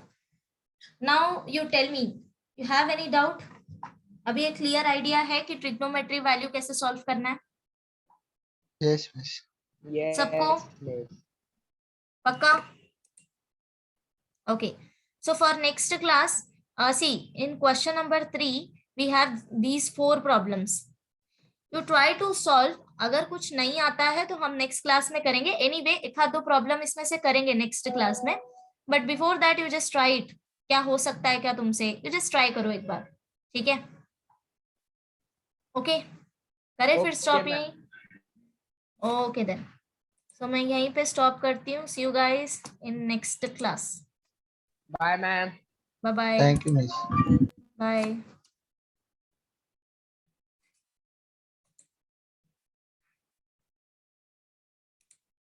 Now you tell me, you have any doubt? अभी एक clear idea है कि trigonometry value कैसे solve करना है? Yes, miss. Yes, सबको? miss. पक्का? Okay. So for next class, see in question number 3 we have these 4 problems. You try to solve. अगर कुछ नहीं आता है तो हम नेक्स्ट क्लास में करेंगे. एनीवे एक आध दो प्रॉब्लम इसमें से करेंगे नेक्स्ट क्लास में. But before that you just try it. क्या हो सकता है क्या तुमसे, यू जस्ट ट्राई करो एक बार. ठीक है? ओके करें फिर स्टॉप यहीं. Okay then. सो मैं यहीं पे स्टॉप करती हूँ. See you guys in next class. Bye, ma'am. Bye bye. Thank you, miss. Bye.